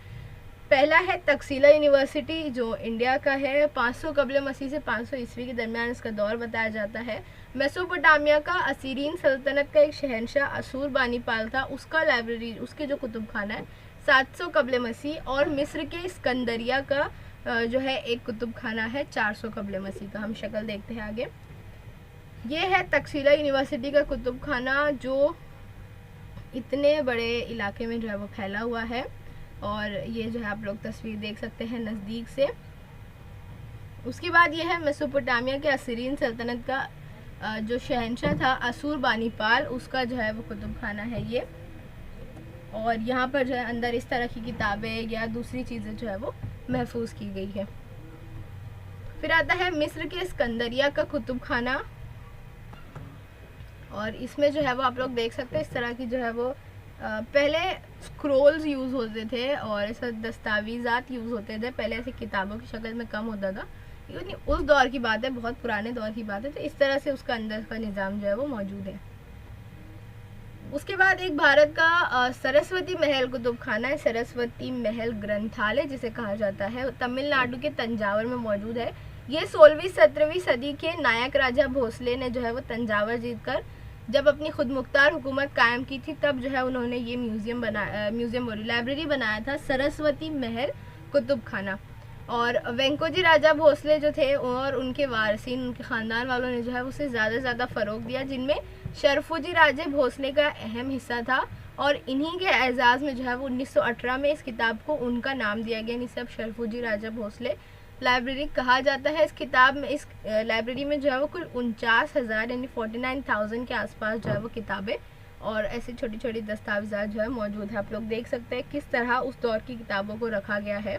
[SPEAKER 1] पहला है तकसीला यूनिवर्सिटी जो इंडिया का है। 500 कबल मसीह से 500 ईस्वी के दरमियान इसका दौर बताया जाता है। मेसोपोटामिया का असीरियन सल्तनत का एक शहनशाह असूर बानीपाल था, उसका लाइब्रेरी, उसके जो कुतुब खाना है 700 कबल मसीह। और मिस्र के स्कंदरिया का जो है एक कुतुब खाना है 400 कबल मसीह का। हम शक्ल देखते हैं आगे। ये है तकसीला यूनिवर्सिटी का कुतुब खाना जो इतने बड़े इलाके में जो है वो फैला हुआ है, और ये जो है आप लोग तस्वीर देख सकते हैं नज़दीक से। उसके बाद ये है मेसोपोटामिया के असीरियन सल्तनत का जो शहनशाह था असूर बानीपाल, उसका जो है वो कुतुब खाना है ये। और यहाँ पर जो है अंदर इस तरह की किताबें या दूसरी चीज़ें जो है वो महफूज की गई है। फिर आता है मिस्र के स्कंदरिया का कुतुब खाना, और इसमें जो है वो आप लोग देख सकते हैं इस तरह की जो है वो पहले स्क्रोल्स यूज़ होते थे और ऐसा दस्तावेज़ात यूज़ होते थे। पहले ऐसे किताबों की शक्ल में कम होता था, यानी उस दौर की बात है, बहुत पुराने दौर की बात है। तो इस तरह से उसका अंदर का निज़ाम जो है वो मौजूद है। उसके बाद एक भारत का सरस्वती महल कुतुब खाना है। सरस्वती महल ग्रंथालय जिसे कहा जाता है, तमिलनाडु के तंजावर में मौजूद है। ये 16वीं 17वीं सदी के नायक राजा भोसले ने जो है वो तंजावर जीतकर जब अपनी खुद मुख्तार हुकूमत कायम की थी, तब जो है उन्होंने ये म्यूज़ियम और लाइब्रेरी बनाया था, सरस्वती महल कुतुब खाना। और वेंकोजी राजा भोसले जो थे और उनके वारसीन, उनके ख़ानदान वालों ने जो है उसे ज़्यादा से ज़्यादा फ़रोग़ दिया, जिनमें शरफुजी राजे भोसले का अहम हिस्सा था। और इन्हीं के एजाज़ में जो है वो 1918 में इस किताब को उनका नाम दिया गया, यानी सब शरफुजी राजा भोसले लाइब्रेरी कहा जाता है। इस लाइब्रेरी में जो है वो कुल 49,000 यानी 49,000 के आसपास जो है वो किताबें और ऐसे छोटी छोटी दस्तावेज़ात जो है मौजूद है। आप लोग देख सकते हैं किस तरह उस दौर की किताबों को रखा गया है।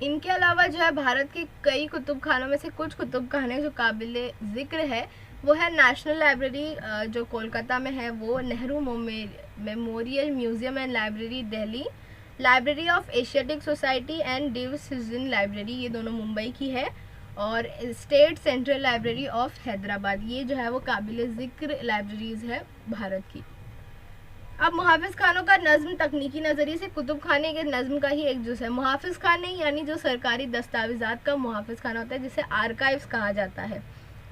[SPEAKER 1] इनके अलावा जो है भारत के कई कुतुब खानों में से कुछ कुतुब खाने जो काबिल ज़िक्र है वो है नेशनल लाइब्रेरी जो कोलकाता में है, वो Nehru memorial museum and library Delhi, library of Asiatic society and division library, ये दोनों मुंबई की है, और state central library of Hyderabad, ये जो है वो काबिल ज़िक्र लाइब्रेरीज़ है भारत की। अब मुहाफ़िज़ खानों का नज़्म तकनीकी नज़रिए से कुतुब खाने के नज़्म का ही एक जुज़ है। मुहाफ़िज़ खाने यानी जो सरकारी दस्तावेज़ात का मुहाफ़िज़ खाना होता है, जिसे आर्काइव्स कहा जाता है,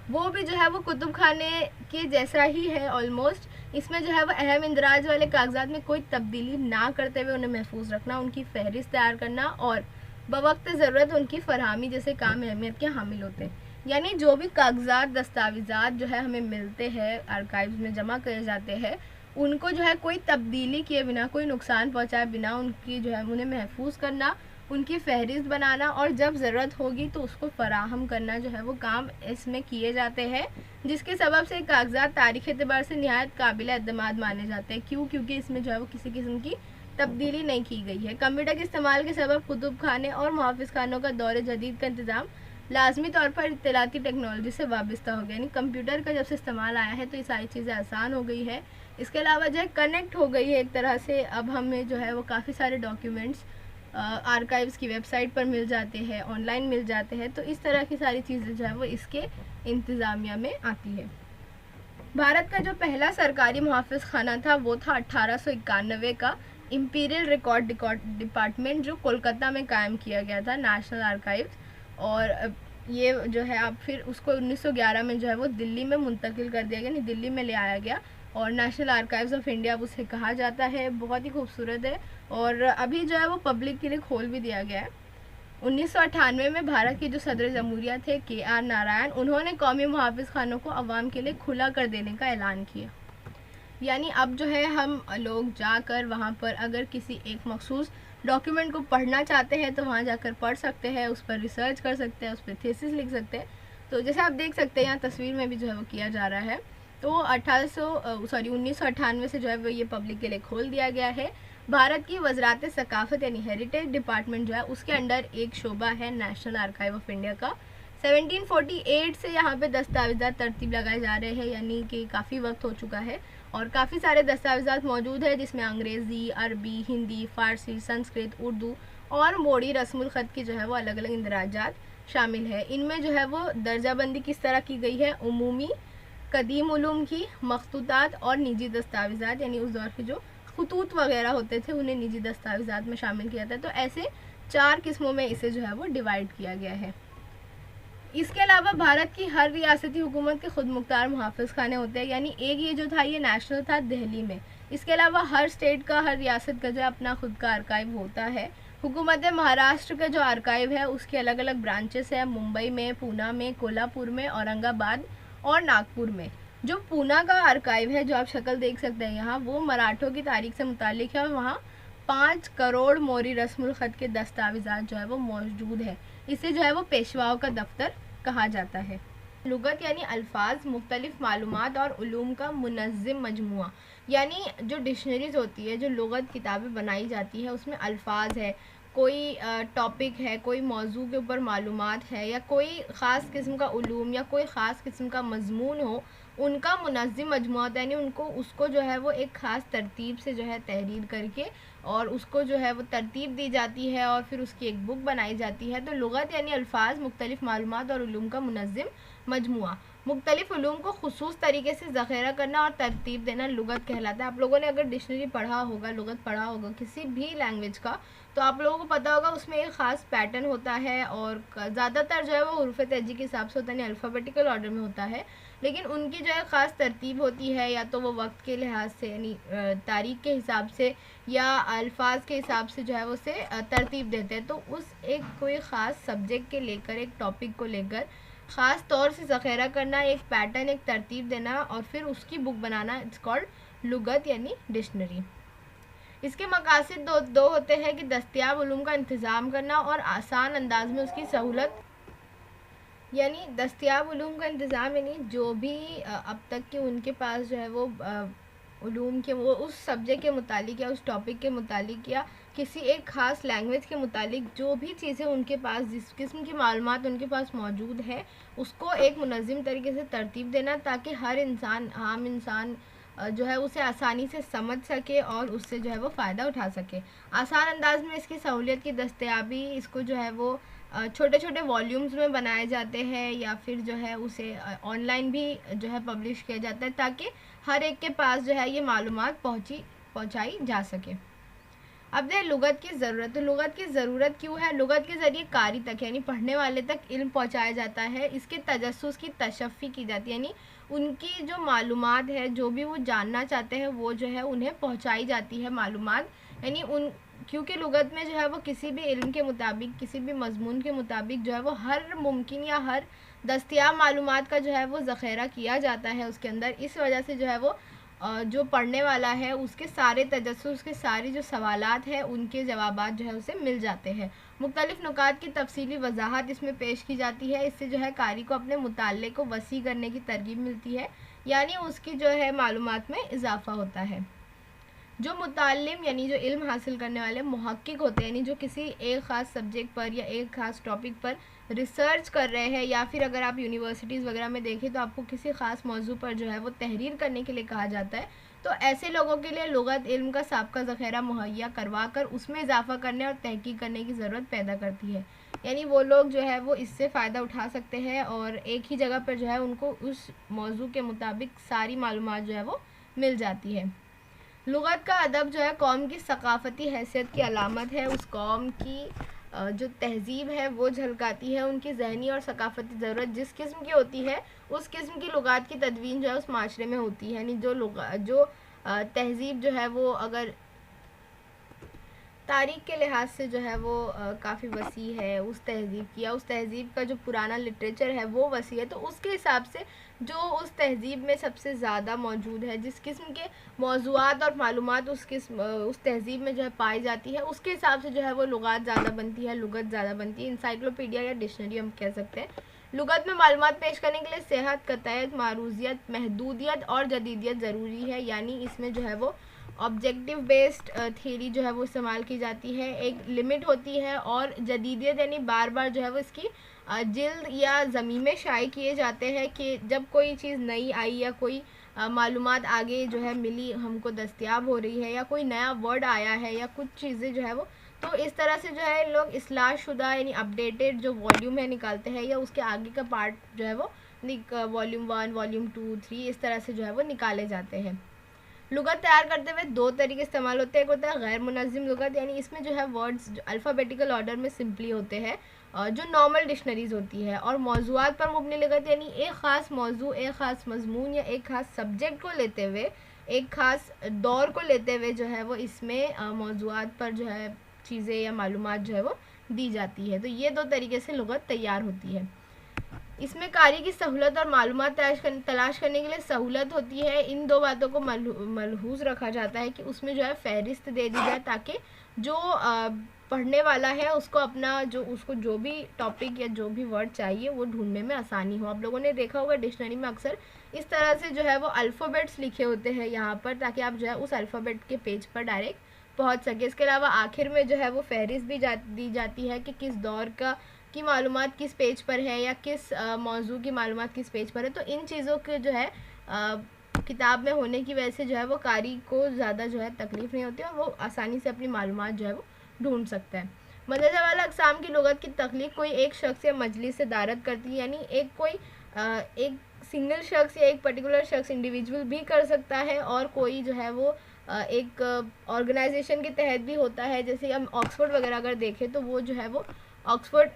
[SPEAKER 1] वो भी जो है वो कुतुब खाने के जैसा ही है ऑलमोस्ट। इसमें जो है वो अहम इंदराज वाले कागजात में कोई तब्दीली ना करते हुए उन्हें महफूज रखना, उनकी फहरिस्त तैयार करना और बवक्त ज़रूरत उनकी फरहमी जैसे काम अहमियत के हामिल होते हैं। यानी जो भी कागजात दस्तावेज़ात जो है हमें मिलते हैं, आर्काइव्स में जमा करे जाते हैं, उनको जो है कोई तब्दीली किए बिना, कोई नुकसान पहुंचाए बिना उनकी जो है उन्हें महफूज करना, उनकी फहरिस्त बनाना और जब ज़रूरत होगी तो उसको फ़राहम करना जो है वो काम इसमें किए जाते हैं, जिसके सबब से कागजात तारीख़ एतबार से निहायत काबिल एतमाद माने जाते हैं। क्यों? क्योंकि इसमें जो है वो किसी किस्म की तब्दीली नहीं की गई है। कंप्यूटर के इस्तेमाल के सबब कुतुब खाने और मुहाफ़िज़ खानों का दौर जदीद का इंतज़ाम लाजमी तौर पर इत्तलाती टेक्नोलॉजी से वाबस्ता हो गया, यानी कंप्यूटर का जब से इस्तेमाल आया है तो ये सारी चीज़ें आसान हो गई है। इसके अलावा जो है कनेक्ट हो गई है एक तरह से, अब हमें जो है वो काफ़ी सारे डॉक्यूमेंट्स आर्काइव्स की वेबसाइट पर मिल जाते हैं, ऑनलाइन मिल जाते हैं, तो इस तरह की सारी चीज़ें जो है वो इसके इंतज़ामिया में आती है। भारत का जो पहला सरकारी मुहाफ़िज़ खाना था वो था 1891 का इम्पीरियल रिकॉर्ड डिपार्टमेंट, जो कोलकाता में कायम किया गया था, नेशनल आर्काइव्स। और ये जो है अब फिर उसको 1911 में जो है वो दिल्ली में मुंतकिल कर दिया गया, यानी दिल्ली में ले आया गया और नेशनल आर्काइव्स ऑफ इंडिया उसे कहा जाता है। बहुत ही खूबसूरत है और अभी जो है वो पब्लिक के लिए खोल भी दिया गया है। 1998 में भारत के जो सदर जमहूरिया थे KR नारायण, उन्होंने कौमी मुहाफ़िज़ खानों को आवाम के लिए खुला कर देने का ऐलान किया। यानी अब जो है हम लोग जाकर वहाँ पर अगर किसी एक मखसूस डॉक्यूमेंट को पढ़ना चाहते हैं तो वहाँ जाकर पढ़ सकते हैं, उस पर रिसर्च कर सकते हैं, उस पर थीसिस लिख सकते हैं। तो जैसे आप देख सकते हैं यहाँ तस्वीर में भी जो है वो किया जा रहा है। तो 1998 से जो है वो ये पब्लिक के लिए खोल दिया गया है। भारत की वज़रात सकाफ़त यानी हेरिटेज डिपार्टमेंट जो है उसके अंडर एक शोबा है नेशनल आर्काइव ऑफ इंडिया का। 1748 से यहाँ पे दस्तावेज़ात तरतीब लगाए जा रहे हैं, यानी कि काफ़ी वक्त हो चुका है और काफ़ी सारे दस्तावेज़ात मौजूद है जिसमें अंग्रेज़ी, अरबी, हिंदी, फ़ारसी, संस्कृत, उर्दू और मोड़ी रस्मुल ख़त की जो है वो अलग अलग इंदराजात शामिल है। इनमें जो है वो दर्जाबंदी किस तरह की गई है, उमूमी, कदीम उलूम की, मखतूतात और निजी दस्तावेज़ात, यानी उस दौर के जो खतूत वगैरह होते थे उन्हें निजी दस्तावेज़ात में शामिल किया जाता है। तो ऐसे 4 किस्मों में इसे जो है वो डिवाइड किया गया है। इसके अलावा भारत की हर रियासती हुकूमत के खुद मुख्तार मुहाफ़िज़ खाने होते हैं, यानी एक ये जो था ये नेशनल था दिल्ली में। इसके अलावा हर स्टेट का, हर रियासत का जो है अपना खुद का आर्काइव होता है। हुकूमत महाराष्ट्र का जो आर्काइव है उसके अलग अलग ब्रांचेस हैं, मुंबई में, पूना में, कोल्हापुर में, औरंगाबाद और नागपुर में। जो पूना का आर्काइव है, जो आप शक्ल देख सकते हैं यहाँ, वो मराठों की तारीख से मुतालिक है और वहाँ 5 करोड़ मोरी रस्मुल ख़त के दस्तावेज़ात जो है वो मौजूद है। इसे जो है वो पेशवाओं का दफ्तर कहा जाता है। लुगत यानी अल्फाज, मुख्तलिफ मालूमात और उलूम का मुनज़्ज़म मजमुआ, यानी जो डिक्शनरीज़ होती है, जो लुगत किताबें बनाई जाती है उसमें अल्फाज है, कोई टॉपिक है, कोई मौजू के ऊपर मालूमात है या कोई ख़ास किस्म का उलूम या कोई ख़ास किस्म का मजमून हो, उनका मुनज़्ज़म मजमुआ होता है, यानी उनको उसको जो है वो एक ख़ास तरतीब से जो है तहरीर करके और उसको जो है वो तरतीब दी जाती है और फिर उसकी एक बुक बनाई जाती है। तो लुगत यानी अल्फाज, मुख्तलिफ मालूमात और उलूम का मुनज़्ज़म मजमुआ। मुख्तलिफ उलूम को खुसूस तरीके से ज़ख़ीरा करना और तरतीब देना लुगत कहलाता है। आप लोगों ने अगर डिक्शनरी पढ़ा होगा, लुगत पढ़ा होगा किसी भी लैंग्वेज का, तो आप लोगों को पता होगा उसमें एक ख़ास पैटर्न होता है और ज़्यादातर जो है वो हुरूफ़ तेजी के हिसाब से होता है, यानी अल्फ़ाबेटिकल ऑर्डर में होता है। लेकिन उनकी जो है ख़ास तरतीब होती है, या तो वो वक्त के लिहाज से यानी तारीख के हिसाब से या अल्फाज के हिसाब से जो है वो उसे तरतीब देते हैं। तो उस एक कोई ख़ास सब्जेक्ट के लेकर, एक टॉपिक को लेकर ख़ास तौर से ज़ख़ीरा करना, एक पैटर्न, एक तरतीब देना और फिर उसकी बुक बनाना, इट्स कॉल्ड लुगत यानी डिक्शनरी। इसके मकासद दो होते हैं कि दस्तयाब उलूम का इंतज़ाम करना और आसान अंदाज में उसकी सहूलत, यानी दस्तयाब उलूम का इंतज़ाम यानी जो भी अब तक के उनके पास जो है वो उलूम के वो उस सब्जेक्ट के मुतालिक या उस टॉपिक के मुतालिक या किसी एक ख़ास लैंग्वेज के मुतालिक जो भी चीज़ें उनके पास, जिस किस्म की मालूमात उनके पास मौजूद है, उसको एक मुनज़्ज़म तरीके से तरतीब देना ताकि हर इंसान, आम इंसान जो है उसे आसानी से समझ सके और उससे जो है वो फ़ायदा उठा सके। आसान अंदाज में इसकी सहूलियत की दस्तयाबी, इसको जो है वो छोटे छोटे वॉल्यूम्स में बनाए जाते हैं या फिर जो है उसे ऑनलाइन भी जो है पब्लिश किया जाता है ताकि हर एक के पास जो है ये मालूमात पहुंचाई जा सके। अब देखें लुगत की ज़रूरत। तो लुगत की ज़रूरत क्यों है? लुगत के ज़रिए कारी तक यानी पढ़ने वाले तक इल्म पहुंचाया जाता है, इसके तजस्सुस की तशफ़ी की जाती है, यानी उनकी जो मालूमात है, जो भी वो जानना चाहते हैं वो जो है उन्हें पहुंचाई जाती है मालूमात, यानी उन क्योंकि लुगत में जो है वो किसी भी इल्म के मुताबिक, किसी भी मजमून के मुताबिक जो है वो हर मुमकिन या हर दस्तयाब मालूमात का जो है वो ज़ख़ीरा किया जाता है उसके अंदर। इस वजह से जो है वो जो पढ़ने वाला है उसके सारे तजस्सुस, उसके सारी जो सवालात हैं उनके जवाबात जो है उसे मिल जाते हैं। मुख्तलिफ़ नुकात की तफसीली वजाहत इसमें पेश की जाती है। इससे जो है कारी को अपने मुताल्ले को वसी करने की तरगीब मिलती है, यानी उसकी जो है मालूमात में इजाफ़ा होता है। जो मुतालिम यानी जो इल्म हासिल करने वाले मुहक्किक होते हैं, यानी जो किसी एक ख़ास सब्जेक्ट पर या एक ख़ास टॉपिक पर रिसर्च कर रहे हैं, या फिर अगर आप यूनिवर्सिटीज़ वगैरह में देखें तो आपको किसी ख़ास मौजू पर जो है वो तहरीर करने के लिए कहा जाता है। तो ऐसे लोगों के लिए लुग़त इल्म का साबका ज़ख़ीरा मुहैया करवा कर उसमें इजाफ़ा करने और तहक़ीक़ करने की ज़रूरत पैदा करती है। यानी वो लोग जो है वो इससे फ़ायदा उठा सकते हैं और एक ही जगह पर जो है उनको उस मौजू के मुताबिक सारी मालूमात जो है वो मिल जाती है। लुग़त का अदब जो है कौम की सकाफ़ती हैसियत की अलामत है। उस कौम की जो तहज़ीब है वो झलकाती है। उनकी ज़हनी और सकाफ़ती ज़रूरत जिस किस्म की होती है उस किस्म की लुग़ात की तदवीन जो है उस माशरे में होती है। यानी जो तहज़ीब जो है वो अगर तारीख़ के लिहाज से जो है वो काफ़ी वसी है उस तहज़ीब की, या उस तहज़ीब का जो पुराना लिटरेचर है वो वसी है, तो उसके हिसाब से जो उस तहज़ीब में सबसे ज़्यादा मौजूद है, जिस किस्म के मौज़ूआत और मालूमात उस तहज़ीब में जो है पाई जाती है, उसके हिसाब से जो है वो लुग़ात ज़्यादा बनती है, लुग़त ज़्यादा बनती है। इंसाइक्लोपीडिया या डिक्शनरी हम कह सकते हैं। लुग़त में मालूमात पेश करने के लिए सेहत, कतईयत, मारूज़ियत, महदूदियत और जदीदियत ज़रूरी है। यानी इसमें जो है वो ऑब्जेक्टिव बेस्ड थ्योरी जो है वो इस्तेमाल की जाती है, एक लिमिट होती है, और जदीदियत यानी बार बार जो है वो इसकी जिल्द या ज़मीमें शाये किए जाते हैं कि जब कोई चीज़ नई आई या कोई मालूमात आगे जो है मिली, हमको दस्तयाब हो रही है, या कोई नया वर्ड आया है, या कुछ चीज़ें जो है वो, तो इस तरह से जो है लोग इस्लाह शुदा यानी अपडेटेड जो वॉल्यूम है निकालते हैं, या उसके आगे का पार्ट जो है वो वॉल्यूम 1, वॉल्यूम 2, 3 इस तरह से जो है वो निकाले जाते हैं। लुग़त तैयार करते हुए दो तरीके इस्तेमाल होते हैं। एक होता है गैर मुनज़्ज़म लुग़त, यानी इसमें जो है वर्ड्स जो अल्फ़ाबेटिकल ऑर्डर में सिंपली होते हैं, जो नॉर्मल डिक्शनरीज़ होती है। और मौज़ूआत पर मुबनी लुग़त, यानी एक ख़ास मौजू, एक ख़ास मज़मून या एक ख़ास सब्जेक्ट को लेते हुए, एक ख़ास दौर को लेते हुए जो है वो इसमें मौज़ूआत पर जो है चीज़ें या मालूमात जो है वो दी जाती है। तो ये दो तरीके से लुग़त तैयार होती है। इसमें कारी की सहूलत और मालूमात तलाश करने के लिए सहूलत होती है। इन दो बातों को मलहूज़ रखा जाता है कि उसमें जो है फ़हरिस्त दे दी जाए, ताकि जो पढ़ने वाला है उसको उसको जो भी टॉपिक या जो भी वर्ड चाहिए वो ढूंढने में आसानी हो। आप लोगों ने देखा होगा डिक्शनरी में अक्सर इस तरह से जो है वो अल्फ़ाबेट्स लिखे होते हैं यहाँ पर, ताकि आप जो है उस अल्फ़ाबेट के पेज पर डायरेक्ट पहुँच सके। इसके अलावा आखिर में जो है वो फ़हरिस्त भी दी जाती है कि किस दौर की मालूमात किस पेज पर है, या किस मौजू की मालूमात किस पेज पर है। तो इन चीज़ों के जो है किताब में होने की वजह से जो है वो कारी को ज़्यादा जो है तकलीफ़ नहीं होती और वो आसानी से अपनी मालूमात जो है वो ढूंढ सकता है। मदरसा वाला अक़साम की लुग़त की तख्लीक़ कोई एक शख्स या मजलिस से दारत करती है, यानी एक सिंगल शख्स या एक पर्टिकुलर शख्स इंडिविजुअल भी कर सकता है, और कोई जो है वो एक ऑर्गेनाइजेशन के तहत भी होता है। जैसे हम ऑक्सफोर्ड वगैरह अगर देखें तो वो जो है वो ऑक्सफोर्ड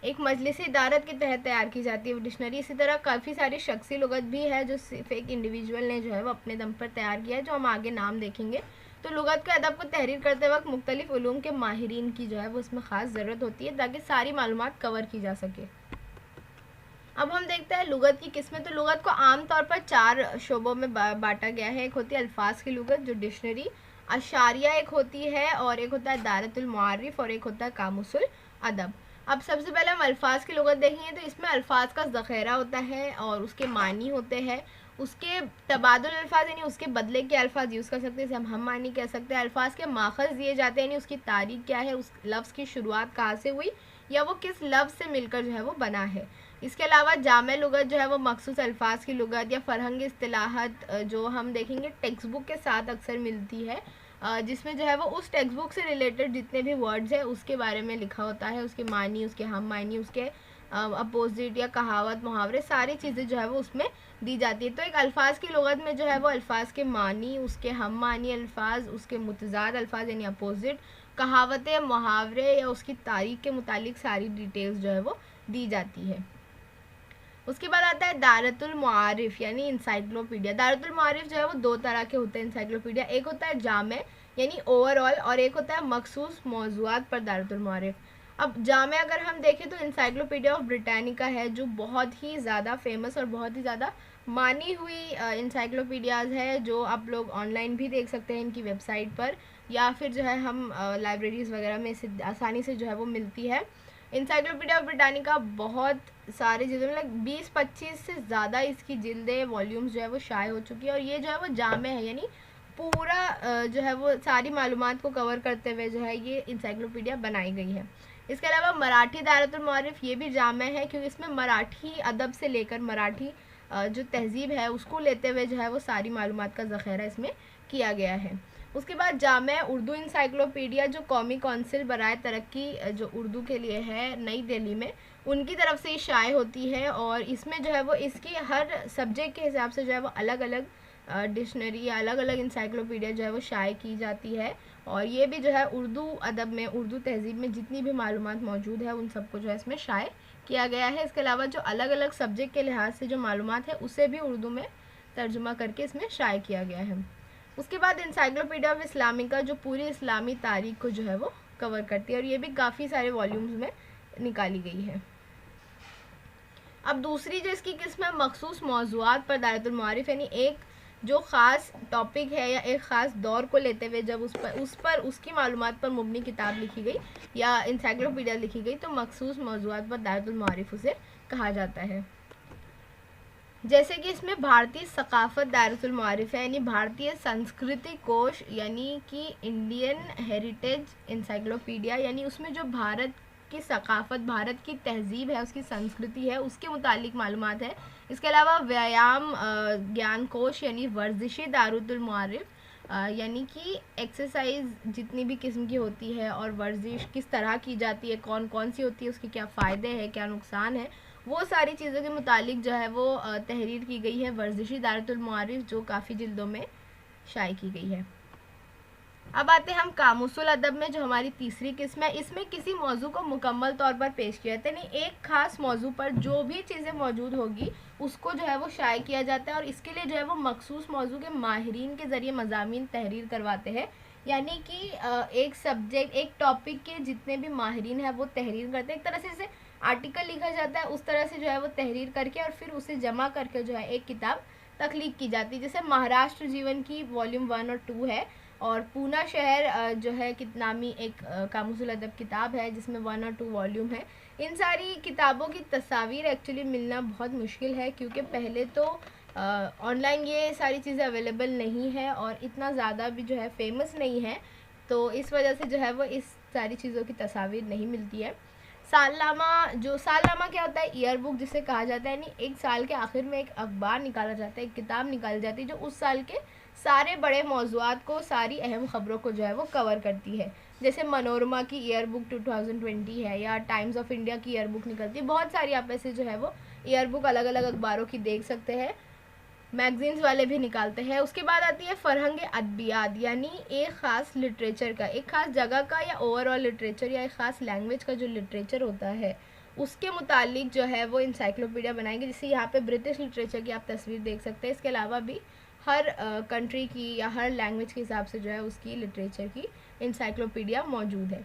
[SPEAKER 1] एक मजलिस इदारत के तहत तैयार की जाती है डिक्शनरी। इसी तरह काफ़ी सारी शख्सी लुग़त भी है जो सिर्फ एक इंडिविजुअल ने जो है वो अपने दम पर तैयार किया है, जो हम आगे नाम देखेंगे। तो लुग़त के अदब को तहरीर करते वक्त मुख्तलिफ़ उलूम के माहिरीन की जो है वो इसमें ख़ास ज़रूरत होती है, ताकि सारी मालूमात कवर की जा सके। अब हम देखते हैं लुग़त की किस्में। तो लुग़त को आम तौर पर 4 शोबों में बांटा गया है। एक होती है अल्फाज की लुग़त जो डिक्शनरी, अशारिया एक होती है, और एक होता है दारतुल मुआरिफ, और एक होता है कामुसुल अदब। अब सबसे पहले हम अल्फाज की लुग़त देखेंगे। तो इसमें अल्फाज का ज़ख़ीरा होता है और उसके मानी होते हैं, उसके तबादुल अल्फाज यानी उसके बदले के अल्फाज यूज़ कर सकते हैं, जैसे हम मानी कह सकते हैं। अल्फाज के माखज़ दिए जाते हैं, यानी उसकी तारीख़ क्या है, उस लफ्ज़ की शुरुआत कहाँ से हुई, या वो किस लफ्ज़ से मिलकर जो है वो बना है। इसके अलावा जामे लुग़त जो है वो मखसूस अल्फाज की लुग़त या फ़रहंग इस्तिलाहत जो हम देखेंगे टेक्स्ट बुक के साथ अक्सर मिलती है, जिसमें जो है वो उस टेक्स्ट बुक से रिलेटेड जितने भी वर्ड्स हैं उसके बारे में लिखा होता है, उसके मानी, उसके हम मानी, उसके अपोजिट या कहावत, मुहावरे, सारी चीज़ें जो है वो उसमें दी जाती है। तो एक अल्फाज की लुग़त में जो है वो अल्फाज के मानी, उसके हम मानी अल्फाज, उसके मुतज़ाद अल्फाज यानी अपोजिट, कहावतें, मुहावरे या उसकी तारीख़ के मुतालिक सारी डिटेल्स जो है वो दी जाती है। उसके बाद आता है दारतुल मुआरिफ यानी इंसाइक्लोपीडिया। दारतुल मुआरिफ जो है वो 2 तरह के होते हैं इंसाइक्लोपीडिया। एक होता है जामे यानी ओवरऑल, और एक होता है मखसूस मौज़ूआत पर दारतुल मुआरिफ। अब जामे अगर हम देखें तो इंसाइक्लोपीडिया ऑफ ब्रिटानिका है, जो बहुत ही ज़्यादा फेमस और बहुत ही ज़्यादा मानी हुई इंसाइक्लोपीडियाज़ है, जो आप लोग ऑनलाइन भी देख सकते हैं इनकी वेबसाइट पर, या फिर जो है हम लाइब्रेरीज़ वगैरह में इसे आसानी से जो है वो मिलती है। इंसाइक्लोपीडिया ऑफ ब्रिटानिका बहुत सारे जिल्दों में 20-25 से ज़्यादा इसकी जिल्दें वॉल्यूम्स जो है वो शाये हो चुकी है, और ये जो है वो जामे है यानी पूरा जो है वो सारी मालूमात को कवर करते हुए जो है ये इंसाइक्लोपीडिया बनाई गई है। इसके अलावा मराठी दायरतुल मारिफ ये भी जामे है, क्योंकि इसमें मराठी अदब से लेकर मराठी जो तहजीब है उसको लेते हुए जो है वो सारी मालूमात का ज़ख़ीरा इसमें किया गया है। उसके बाद जामे उर्दू इंसाइक्लोपीडिया जो कौमी कौंसिल बराए तरक्की जो उर्दू के लिए है नई दिल्ली में, उनकी तरफ से शाये होती है, और इसमें जो है वो इसकी हर सब्जेक्ट के हिसाब से जो है वो अलग अलग डिक्शनरी या अलग अलग इंसाइक्लोपीडिया जो है वो शाये की जाती है। और ये भी जो है उर्दू अदब में, उर्दू तहजीब में जितनी भी मालूमात मौजूद है उन सबको जो है इसमें शाये किया गया है। इसके अलावा जो अलग अलग सब्जेक्ट के लिहाज से जो मालूमात है उसे भी उर्दू में तर्जुमा करके इसमें शाये किया गया है। उसके बाद इंसाइक्लोपीडिया ऑफ इस्लामिका जो पूरी इस्लामी तारीख को जो है वो कवर करती है, और ये भी काफ़ी सारे वॉल्यूम्स में निकाली गई है। अब दूसरी जो इसकी किस्म है मखसूस मौज़ूआत पर दायरतुल मारिफ, यानी एक जो ख़ास टॉपिक है या एक ख़ास दौर को लेते हुए जब उस पर उसकी मालूमात पर मुबनी किताब लिखी गई या इंसाइक्लोपीडिया लिखी गई तो मखसूस मौज़ूआत पर दायरतुल मारिफ उसे कहा जाता है। जैसे कि इसमें भारतीय सकाफ़त दायरतुल मारिफ है, यानी भारतीय संस्कृति कोश, यानी कि इंडियन हेरिटेज इंसाइक्लोपीडिया, यानी उसमें जो भारत की सकाफ़त, भारत की तहजीब है, उसकी संस्कृति है, उसके मुतालिक मालूमात है। इसके अलावा व्यायाम ज्ञान कोश यानी वर्जिशी दायरतुल मारिफ, यानी कि एक्सरसाइज जितनी भी किस्म की होती है और वर्जिश किस तरह की जाती है, कौन कौन सी होती है, उसके क्या फ़ायदे हैं, क्या नुकसान है, वो सारी चीज़ों के मुतालिक जो है वो तहरीर की गई है वर्जिशी दायरतुल मारिफ, जो काफ़ी जिल्दों में शाये की गई है। अब आते हैं हम कामुसुल अदब में, जो हमारी तीसरी किस्म है। इसमें किसी मौजू को मुकम्मल तौर पर पेश किया जाता है, यानी एक ख़ास मौजू पर जो भी चीज़ें मौजूद होगी उसको जो है वो शाये किया जाता है, और इसके लिए जो है वो मखसूस मौजू के माहिरीन के ज़रिए मज़ामीन तहरीर करवाते हैं। यानी कि एक सब्जेक्ट, एक टॉपिक के जितने भी माहिरीन हैं वो तहरीर करते हैं, एक तरह से इसे आर्टिकल लिखा जाता है, उस तरह से जो है वो तहरीर करके और फिर उसे जमा करके जो है एक किताब तख्लीक की जाती है। जैसे महाराष्ट्र जीवन की वॉल्यूम 1 और 2 है, और पूना शहर जो है नामी एक कामुसुल अदब किताब है जिसमें 1 और 2 वॉल्यूम है। इन सारी किताबों की तस्वीर एक्चुअली मिलना बहुत मुश्किल है, क्योंकि पहले तो ऑनलाइन ये सारी चीज़ें अवेलेबल नहीं है और इतना ज़्यादा भी जो है फेमस नहीं है, तो इस वजह से जो है वो इस सारी चीज़ों की तस्वीर नहीं मिलती है। सालनामा क्या होता है? ईयर बुक जिसे कहा जाता है, यानी एक साल के आखिर में एक अखबार निकाला जाता है, एक किताब निकाली जाती है जो उस साल के सारे बड़े मौज़ूआत को, सारी अहम ख़बरों को जो है वो कवर करती है। जैसे मनोरमा की ईयर बुक 2020 है, या टाइम्स ऑफ इंडिया की ईयर बुक निकलती है। बहुत सारी आप ऐसे जो है वो ईयर बुक अलग अलग अखबारों की देख सकते हैं, मैगजीन्स वाले भी निकालते हैं। उसके बाद आती है फ़रहंग अदबियात, यानी एक ख़ास लिटरेचर का, एक ख़ास जगह का या ओवरऑल लिटरेचर या एक ख़ास लैंग्वेज का जो लिटरेचर होता है उसके मुतालिक जो है वो इंसाइक्लोपीडिया बनाएंगे। जैसे यहाँ पे ब्रिटिश लिटरेचर की आप तस्वीर देख सकते हैं। इसके अलावा भी हर कंट्री की या हर लैंग्वेज के हिसाब से जो है उसकी लिटरेचर की इंसाइक्लोपीडिया मौजूद है।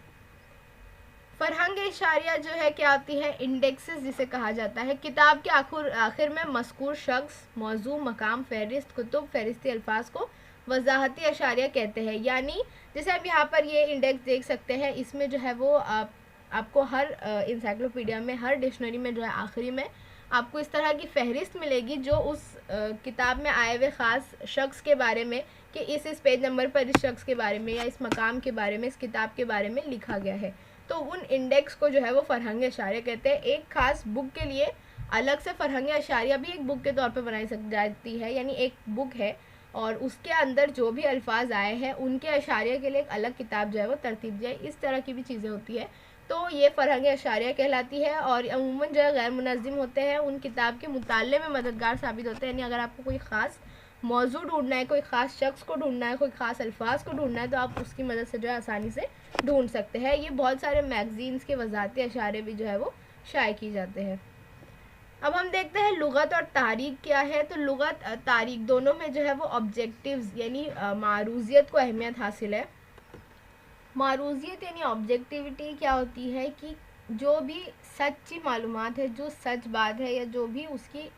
[SPEAKER 1] फ़रहंग इशारिया जो है क्या आती है? इंडेक्सेस जिसे कहा जाता है। किताब के आखिर में मज़कूर शख्स, मौजू, मकाम, फ़हरिस्त, कुतुब, फ़हरिस्ती अल्फाज को वज़ाहती अशारिया कहते हैं। यानी जैसे आप यहाँ पर ये इंडेक्स देख सकते हैं, इसमें जो है वो आपको हर इंसाइक्लोपीडिया में, हर डिक्शनरी में जो है आखिरी में आपको इस तरह की फ़हरिस्त मिलेगी जो उस किताब में आए हुए ख़ास शख्स के बारे में, कि इस पेज नंबर पर इस शख्स के बारे में या इस मकाम के बारे में, इस किताब के बारे में लिखा गया है। तो उन इंडेक्स को जो है वो फ़रहंग अशारिया कहते हैं। एक ख़ास बुक के लिए अलग से फ़रहंग अशारिया भी एक बुक के तौर पर बनाई जाती है, यानी एक बुक है और उसके अंदर जो भी अल्फाज आए हैं उनके अशारिया के लिए एक अलग किताब जो है वो तरतीब जाए, इस तरह की भी चीज़ें होती है। तो ये फ़रहंग अशारिया कहलाती है, और अमूमन जो है गैर मुनज़्ज़िम होते हैं, उन किताब के मुताले में मददगार साबित होते हैं। यानी अगर आपको कोई ख़ास मौजू ढूंढना है, कोई ख़ास शख्स को ढूंढना है, कोई ख़ास अल्फाज को ढूंढना है, तो आप उसकी मदद से जो है आसानी से ढूंढ सकते हैं। ये बहुत सारे मैगज़ीन्स के वज़ाहती अशारे भी जो है वो शाये किए जाते हैं। अब हम देखते हैं लुग़त और तारीख क्या है। तो लुग़त, तारीख दोनों में जो है वो ऑब्जेक्टिव्स यानी मारूज़ियत को अहमियत हासिल है। मारूज़ियत यानी ऑब्जेक्टिविटी क्या होती है कि जो भी सच्ची मालूमात है, जो सच बात है, या जो भी उसकी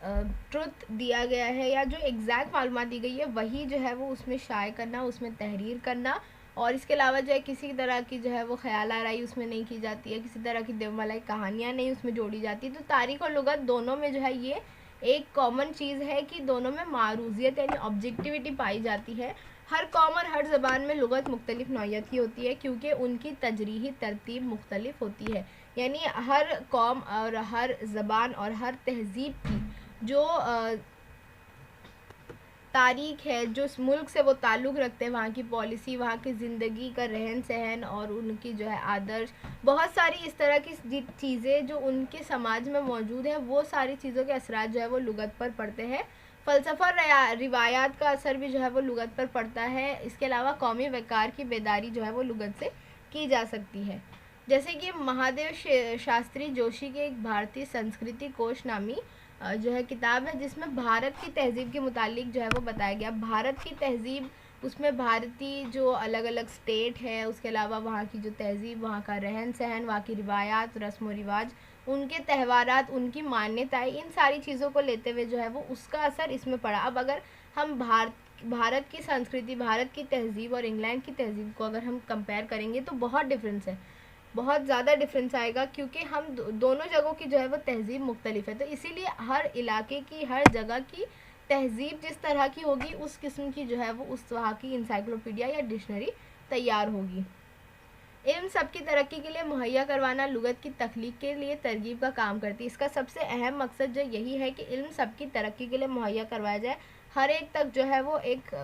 [SPEAKER 1] ट्रुथ दिया गया है या जो एग्जैक्ट मालूमात दी गई है, वही जो है वो उसमें शाये करना, उसमें तहरीर करना। और इसके अलावा जो है किसी तरह की जो है वो ख्याल आराई उसमें नहीं की जाती है, किसी तरह की देवमलाई कहानियाँ नहीं उसमें जोड़ी जाती। तो तारीख़ और लुग़त दोनों में जो है ये एक कॉमन चीज़ है कि दोनों में मारूज़ियत यानी ऑब्जेक्टिविटी पाई जाती है। हर कौम और हर ज़बान में लुगत मुख्तलिफ नौइयत की होती है क्योंकि उनकी तजरीही तरतीब मुख्तलिफ होती है। यानी हर कौम और हर ज़बान और हर तहज़ीब की जो तारीख है, जो उस मुल्क से वो ताल्लुक़ रखते हैं, वहाँ की पॉलिसी, वहाँ की ज़िंदगी का रहन सहन और उनकी जो है आदर्श, बहुत सारी इस तरह की चीज़ें जो उनके समाज में मौजूद हैं, वो सारी चीज़ों के असरात जो है वो लुगत पर पड़ते हैं। फ़लसफ़ा और रिवायात का असर भी जो है वो लुगत पर पड़ता है। इसके अलावा कौमी वक़ार की बेदारी जो है वो लुगत से की जा सकती है। जैसे कि महादेव शास्त्री जोशी के एक भारतीय संस्कृति कोश नामी जो है किताब है, जिसमें भारत की तहज़ीब के मुतालिक जो है वो बताया गया। भारत की तहज़ीब, उसमें भारतीय जो अलग अलग स्टेट है, उसके अलावा वहाँ की जो तहज़ीब, वहाँ का रहन सहन, वहाँ की रिवायात, रस्म व रिवाज, उनके त्यौहारात, उनकी मान्यताएं, इन सारी चीज़ों को लेते हुए जो है वो उसका असर इसमें पड़ा। अब अगर हम भारत की संस्कृति, भारत की तहज़ीब और इंग्लैंड की तहज़ीब को अगर हम कंपेयर करेंगे तो बहुत डिफरेंस है, बहुत ज़्यादा डिफरेंस आएगा, क्योंकि हम दोनों जगहों की जो है वो तहज़ीब मुख्तलिफ है। तो इसीलिए हर इलाके की, हर जगह की तहज़ीब जिस तरह की होगी, उस किस्म की जो है वो उस वहाँ की इंसाइक्लोपीडिया या डिक्शनरी तैयार होगी। इल्म सबकी तरक्की के लिए मुहैया करवाना लुगत की तख्लीक के लिए तरगीब का काम करती है। इसका सबसे अहम मकसद जो यही है कि इल्म सबकी तरक्की के लिए मुहैया करवाया जाए, हर एक तक जो है वो एक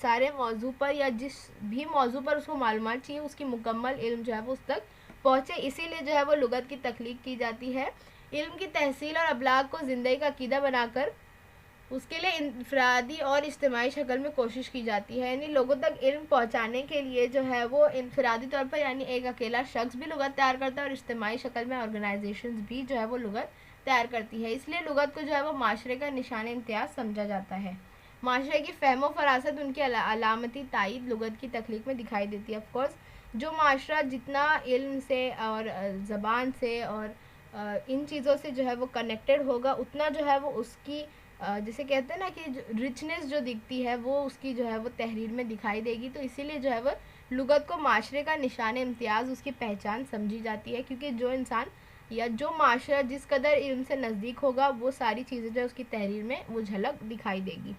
[SPEAKER 1] सारे मौजू पर या जिस भी मौजू पर उसको मालूमात चाहिए, उसकी मुकम्मल इल्म जो है वो उस तक पहुँचे। इसीलिए जो है वो लुगत की तख्लीक की जाती है। इल्म की तहसील और अबलाग को ज़िंदगी का अक़ीदा बनाकर उसके लिए इनफरादी और इज्तिमाई शक्ल में कोशिश की जाती है। यानी लोगों तक इल्म पहुंचाने के लिए जो है वो इनफरादी तौर पर, यानी एक अकेला शख्स भी लुगत तैयार करता है और इज्तिमाई शक्ल में ऑर्गेनाइजेशंस भी जो है वो लुगत तैयार करती है। इसलिए लुगत को जो है वो माशरे का निशान इम्तियाज़ समझा जाता है। माशरे की फ़हम व फरासत, उनकी अलामती तायद लुगत की तख्लीक में दिखाई देती है। ऑफकोर्स जो माशरा जितना इल्म से और ज़बान से और इन चीज़ों से जो है वो कनेक्टेड होगा, उतना जो है वो उसकी जिसे कहते हैं ना कि रिचनेस जो दिखती है वो उसकी जो है वो तहरीर में दिखाई देगी। तो इसीलिए जो है वो लुगत को माशरे का निशान इम्तियाज़, उसकी पहचान समझी जाती है, क्योंकि जो इंसान या जो माशरा जिस कदर इल्म से नज़दीक होगा, वो सारी चीज़ें जो उसकी तहरीर में वो झलक दिखाई देगी।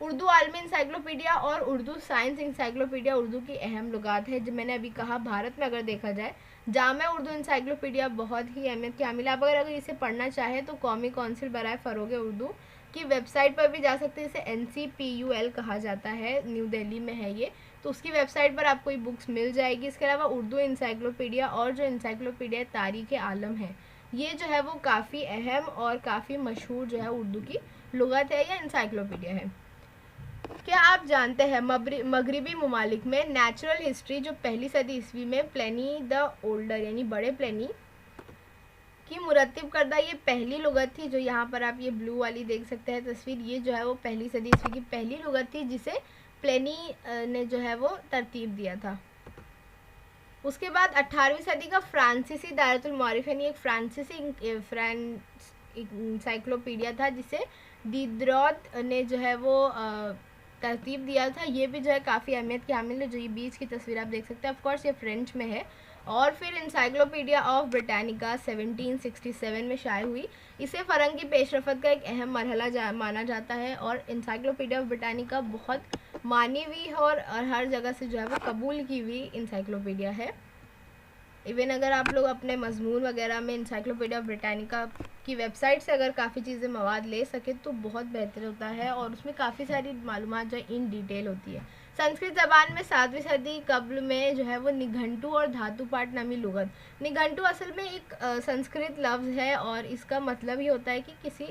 [SPEAKER 1] उर्दू आलमी इंसाइक्लोपीडिया और उर्दू साइंस इंसाइक्लोपीडिया उर्दू की अहम लुगात है। जो मैंने अभी कहा, भारत में अगर देखा जाए जामे उर्दू इंसाइक्लोपीडिया बहुत ही अहमियत की हामिल है। आप अगर इसे पढ़ना चाहें तो कौमी कौंसिल बराए फ़रोग़ उर्दू की वेबसाइट पर भी जा सकते हैं। इसे NCPUL कहा जाता है, न्यू दिल्ली में है ये, तो उसकी वेबसाइट पर आपको ये बुक्स मिल जाएगी। इसके अलावा उर्दू इंसाइक्लोपीडिया और जो इंसाइक्लोपीडिया तारीख़ आलम है, ये जो है वो काफ़ी अहम और काफ़ी मशहूर जो है उर्दू की लुगत है या इंसाइक्लोपीडिया है। क्या आप जानते हैं मगरिबी ममालिक में नेचुरल हिस्ट्री जो पहली सदी ईस्वी में प्लेनी द ओल्डर यानी बड़े प्लेनी की मुरत्तिब करदा ये पहली लुगत थी। जो यहाँ पर आप ये ब्लू वाली देख सकते हैं तस्वीर, ये जो है वो पहली सदी ईस्वी की पहली लुगत थी जिसे प्लेनी ने जो है वो तरतीब दिया था। उसके बाद 18वीं सदी का फ्रांसीसी दायरतुल मारिफ यानी एक फ्रांसीसी इंसाइक्लोपीडिया था जिसे दीद्रौत ने जो है वो तरतीब दिया था। ये भी जो है काफ़ी अहमियत की हामिल है। जो ये बीच की तस्वीर आप देख सकते हैं, ऑफकोर्स ये फ्रेंच में है। और फिर इंसाइक्लोपीडिया ऑफ ब्रिटानिका 1767 में शाये हुई। इसे फ़रंग की पेशरफत का एक अहम मरहला माना जाता है और इंसाइक्लोपीडिया ऑफ ब्रिटानिका बहुत मानी हुई और हर जगह से जो है वो कबूल की हुई इंसाइक्लोपीडिया है। इवन अगर आप लोग अपने मजमून वगैरह में इंसाइक्लोपीडिया ऑफ ब्रिटानिका की वेबसाइट से अगर काफ़ी चीज़ें मवाद ले सके तो बहुत बेहतर होता है और उसमें काफ़ी सारी मालूमात जो इन डिटेल होती है। संस्कृत ज़बान में 7वीं सदी कब्ल में जो है वो निघंटू और धातु पाठ नामी लुगत। निघंटू असल में एक संस्कृत लफ्ज़ है और इसका मतलब ही होता है कि किसी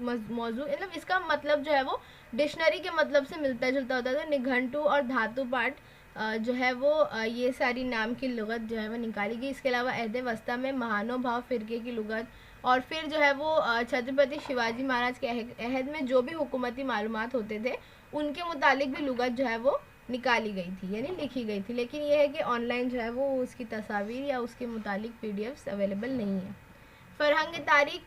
[SPEAKER 1] मौजू, मतलब इसका मतलब जो है वो डिक्शनरी के मतलब से मिलता जुलता होता है। तो निघंटू और धातु पाठ जो है वो ये सारी नाम की लुगत जो है वो निकाली गई। इसके अलावा अहद वस्ता में महानुभाव फ़िरके की लुगत और फिर जो है वो छत्रपति शिवाजी महाराज के अहद में जो भी हुकूमती मालूमात होते थे उनके मुतालिक भी लुगत जो है वो निकाली गई थी यानी लिखी गई थी। लेकिन ये है कि ऑनलाइन जो है वो उसकी तस्वीर या उसके मुतालिक PDFs अवेलेबल नहीं है। फ़रहंग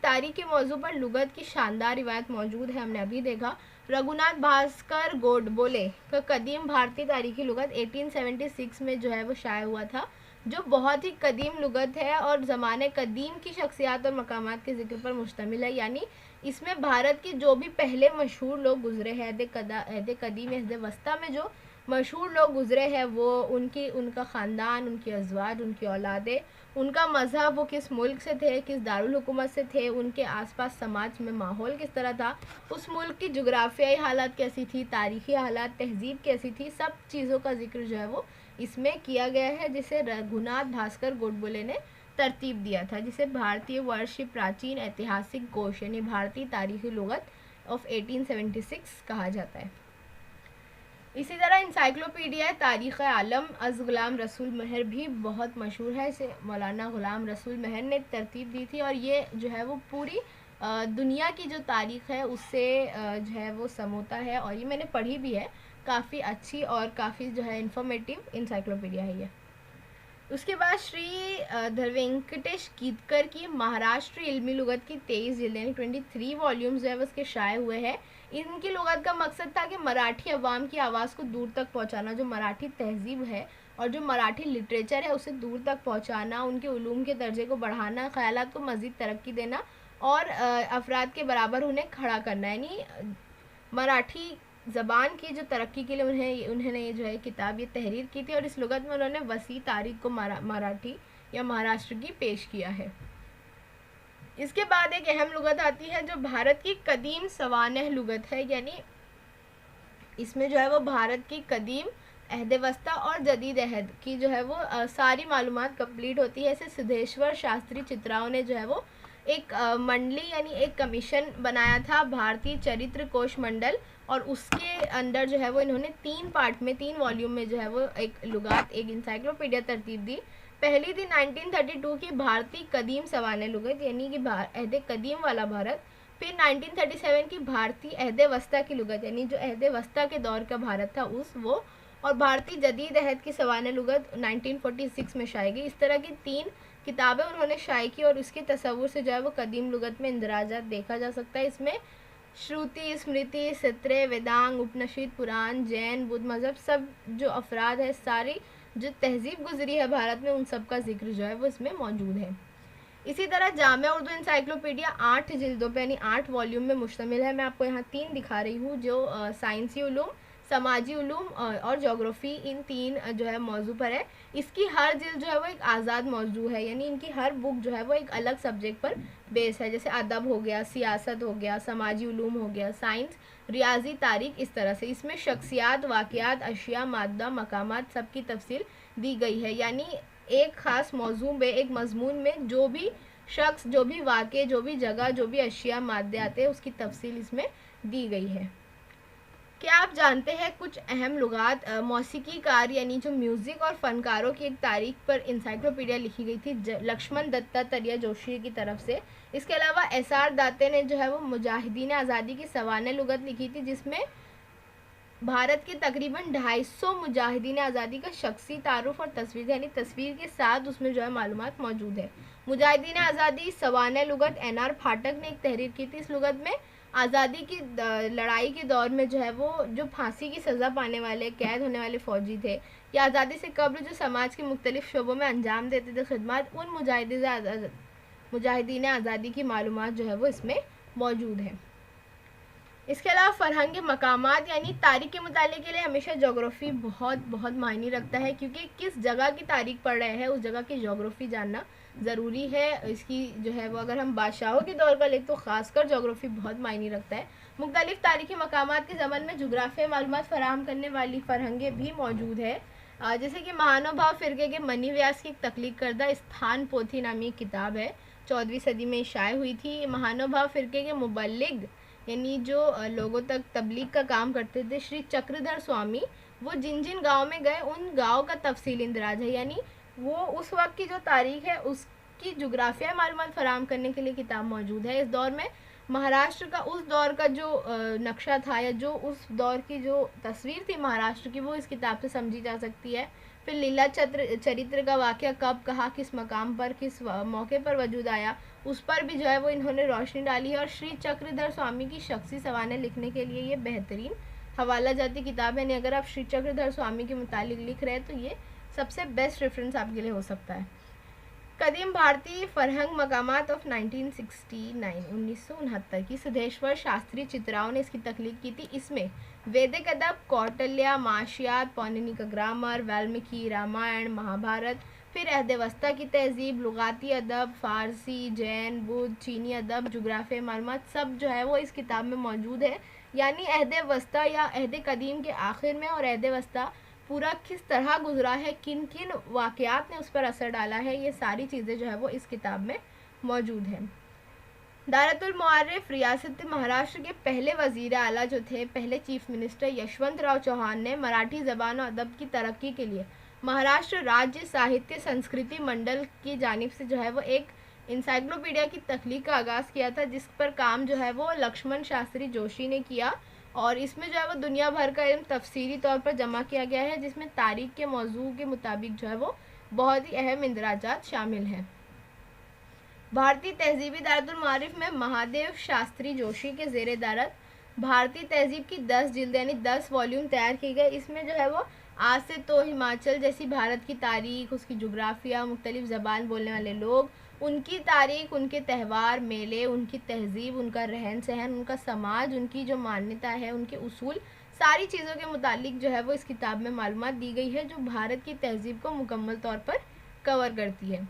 [SPEAKER 1] तारीख के मौजू पर लुगत की शानदार रिवायत मौजूद है। हमने अभी देखा रघुनाथ भास्कर गोडबोले का कदीम भारतीय तारीखी लुगत 1876 में जो है वो शाया हुआ था, जो बहुत ही कदीम लुगत है और ज़माने कदीम की शख्सियात और मकामात के ज़िक्र पर मुश्तमिल है। यानी इसमें भारत के जो भी पहले मशहूर लोग गुजरे हैं, अहद कदीम अहद वस्ता में जो मशहूर लोग गुज़रे हैं वो उनका ख़ानदान, उनकी अज़वाज, उनकी औलादें, उनका मज़हब, वो किस मुल्क से थे, किस दारुल हुकूमत से थे, उनके आसपास समाज में माहौल किस तरह था, उस मुल्क की जुग्राफियाई हालात कैसी थी, तारीख़ी हालात, तहज़ीब कैसी थी, सब चीज़ों का जिक्र जो है वो इसमें किया गया है, जिसे रघुनाथ भास्कर गोडबोले ने तरतीब दिया था, जिसे भारतीय वर्ष प्राचीन ऐतिहासिक कोश यानी भारतीय तारीख़ी लुग़त ऑफ 1876 कहा जाता है। इसी तरह इंसाइक्लोपीडिया तारीख़ आलम अज़ ग़ुलाम रसूल महर भी बहुत मशहूर है। इसे मौलाना ग़ुलाम रसूल महर ने तरतीब दी थी और ये जो है वो पूरी दुनिया की जो तारीख़ है उससे जो है वो समोता है, और ये मैंने पढ़ी भी है, काफ़ी अच्छी और काफ़ी जो है इंफॉर्मेटिव इंसाइक्लोपीडिया है ये। उसके बाद श्री धरवेंकटेश कीतकर की महाराष्ट्र इल्मी लुगत की 23 जिल्द यानी 23 वॉल्यूम्स जो है उसके शाये हुए हैं। इनकी लुगत का मकसद था कि मराठी अवाम की आवाज़ को दूर तक पहुंचाना, जो मराठी तहजीब है और जो मराठी लिटरेचर है उसे दूर तक पहुंचाना, उनके उलूम के दर्जे को बढ़ाना, ख़यालात को मज़ीद तरक्की देना और अफराद के बराबर उन्हें खड़ा करना, यानी मराठी ज़बान की जो तरक्की के लिए उन्होंने ये जो है किताब ये तहरीर की थी, और इस लुगत में उन्होंने वसी तारीख को मराठी या महाराष्ट्र की पेश किया है। इसके बाद एक अहम लुगत आती है जो भारत की कदीम सवानह लुगत है, यानी इसमें जो है वो भारत की कदीम अहद वस्ता और जदीद अहद की जो है वो सारी मालूमात कंप्लीट होती है। इसे सिद्धेश्वर शास्त्री चित्राओं ने जो है वो एक मंडली यानी एक कमीशन बनाया था, भारतीय चरित्र कोश मंडल, और उसके अंदर जो है वो इन्होंने 3 पार्ट में 3 वॉल्यूम में जो है वो एक लुगात एक इंसाइक्लोपीडिया तरतीब दी। पहली थी 1932 की भारतीय कदीम सवाने लुगत यानी कि अहद कदीम वाला भारत, फिर 1937 की भारतीय अहद वस्ता की लुगत यानी जो अहद वस्ता के दौर का भारत था वो, और भारतीय जदीद अहद की सवाने लुगत 1946 में शाये गई। इस तरह की 3 किताबें उन्होंने शाये की और उसके तसव्वुर से जो है वो कदीम लुगत में इंदराजात देखा जा सकता है। इसमें श्रुति, स्मृति, सत्रे, वेदांग, उपनिषद, पुराण, जैन, बुद्ध मज़हब, सब जो अफराद है, सारी जो तहजीब गुजरी है भारत में, उन सब का जिक्र जो है वो इसमें मौजूद है। इसी तरह जामिया उर्दू इंसाइक्लोपीडिया 8 जिल्दों पे यानी 8 वॉल्यूम में मुश्तमिल है। मैं आपको यहाँ 3 दिखा रही हूँ, जो साइंसी उलूम, समाजी उलूम और जोग्राफ़ी, इन 3 जो है मौजू पर है। इसकी हर जिल्द जो है वो एक आज़ाद मौजू है, यानी इनकी हर बुक जो है वो एक अलग सब्जेक्ट पर बेस है, जैसे अदब हो गया, सियासत हो गया, समाजी उलूम हो गया, साइंस, रियाजी, तारीख, इस तरह से। इसमें शख्सियात, वाक़ियात, अशिया, मादा, मकामात सब की तफसील दी गई है, यानी एक ख़ास मौजू में, एक मजमून में जो भी शख्स, जो भी वाक़े, जो भी जगह, जो भी अशिया, मादे आते हैं, उसकी तफसील इसमें दी गई है। क्या आप जानते हैं कुछ अहम लुगात मौसीकीकार यानी जो म्यूज़िक और फ़नकारों की एक तारीख पर इंसाइक्लोपीडिया लिखी गई थी लक्ष्मण दत्तात्रेय जोशी की तरफ से। इसके अलावा SR दाते ने जो है वो मुजाहिदीन आज़ादी की सवाने लुगत लिखी थी, जिसमें भारत के तकरीबन 250 मुजाहिदीन आज़ादी का शख्सी तारुफ और तस्वीर यानी तस्वीर के साथ उसमें जो है मालूमात मौजूद है। मुजाहिदीन आज़ादी सवाने लुगत NR फाटक ने एक तहरीर की थी। इस लुगत में आज़ादी की लड़ाई के दौर में जो है वो जो फांसी की सज़ा पाने वाले, कैद होने वाले फ़ौजी थे, या आज़ादी से कब्ल जो समाज के मुख्तलिफ़ शोबों में अंजाम देते थे खिदमत, उन मुजाहिदीन आज़ादी की मालूमात जो है वो इसमें मौजूद है। इसके अलावा फ़रहंग मकामात यानी तारीख़ के मुताले के लिए हमेशा जोग्राफ़ी बहुत मायने रखता है, क्योंकि किस जगह की तारीख़ पढ़ रहे हैं उस जगह की जोग्राफ़ी जानना ज़रूरी है। इसकी जो है वो अगर हम बादशाहों के दौर का लें तो ख़ासकर जोग्राफ़ी बहुत मायने रखता है। मुख्तलिफ़ तारीख़ी मकामात के ज़मन में जोग्राफ़िया मालूमात फ़राहम करने वाली फ़रहंगें भी मौजूद है, जैसे कि महानुभाव फ़िरके के मनी व्यास की एक तख्लीक करदा स्थान पोथी नामी किताब है, 14वीं सदी में शाये हुई थी। महानुभाव फ़िरके के मुबल्लिग यानी जो लोगों तक तबलीग का काम करते थे श्री चक्रधर स्वामी, वो जिन जिन गाँव में गए उन गाँव का तफसील इंदराज है, यानी वो उस वक्त की जो तारीख़ है उसकी जोग्राफिया मालूमात फ़राहम करने के लिए किताब मौजूद है। इस दौर में महाराष्ट्र का उस दौर का जो नक्शा था या जो उस दौर की जो तस्वीर थी महाराष्ट्र की, वो इस किताब से समझी जा सकती है। फिर लीला चरित्र का वाक़या कब, कहाँ, किस मकाम पर, किस मौके पर वजूद आया, उस पर भी जो है वो इन्होंने रोशनी डाली है। और श्री चक्रधर स्वामी की शख्सी सवाने लिखने के लिए ये बेहतरीन हवाला जाती किताब है। नहीं, अगर आप श्री चक्रधर स्वामी के मुतालिक लिख रहे हैं तो ये सबसे बेस्ट रेफरेंस आपके लिए हो सकता है। कदीम भारतीय फरहंग मकामात ऑफ 1969 की सिद्धेश्वर शास्त्री चित्राओं ने इसकी तख्लीक की थी। इसमें वैदिक अदब, कौटिल्य, माशियात, पौराणिक ग्रामर, वाल्मीकि रामायण, महाभारत, फिर अहद वस्ता की तहजीब, लुगाती अदब, फ़ारसी, जैन, बुद्ध, चीनी अदब, जोग्राफिया मालूमात सब जो है वो इस किताब में मौजूद है। यानी अहद वस्ता या अहद कदीम के आखिर में और अहद वस्ता पूरा किस तरह गुजरा है, किन किन वाक़यात ने उस पर असर डाला है, ये सारी चीज़ें जो है वो इस किताब में मौजूद हैं। दारतुल मुअर्रिफ रियासत महाराष्ट्र के पहले वज़ीर आला जो थे, पहले चीफ मिनिस्टर यशवंतराव चौहान ने मराठी ज़बान और अदब की तरक्की के लिए महाराष्ट्र राज्य साहित्य संस्कृति मंडल की जानिब से जो है वो एक इंसाइक्लोपीडिया की तख्लीक का आगाज़ किया था, जिस पर काम जो है वो लक्ष्मण शास्त्री जोशी ने किया। और इसमें जो है वो दुनिया भर का इल्म तफसीली तौर पर जमा किया गया है, जिसमें तारीख के मौजू के मुताबिक जो है वो बहुत ही अहम इंदराजात शामिल हैं। भारतीय तहजीबी दारतुल मारिफ में महादेव शास्त्री जोशी के ज़ेर इदारत भारतीय तहजीब की 10 जिल्द यानी 10 वॉल्यूम तैयार की गए। इसमें जो है वो आज से तो हिमाचल जैसी भारत की तारीख, उसकी जोग्राफिया, मुख्तलिफ ज़बान बोलने वाले लोग, उनकी तारीख, उनके त्यौहार, मेले, उनकी तहजीब, उनका रहन सहन, उनका समाज, उनकी जो मान्यता है, उनके उसूल, सारी चीज़ों के मुतालिक जो है वो इस किताब में मालूमात दी गई है, जो भारत की तहजीब को मुकम्मल तौर पर कवर करती है।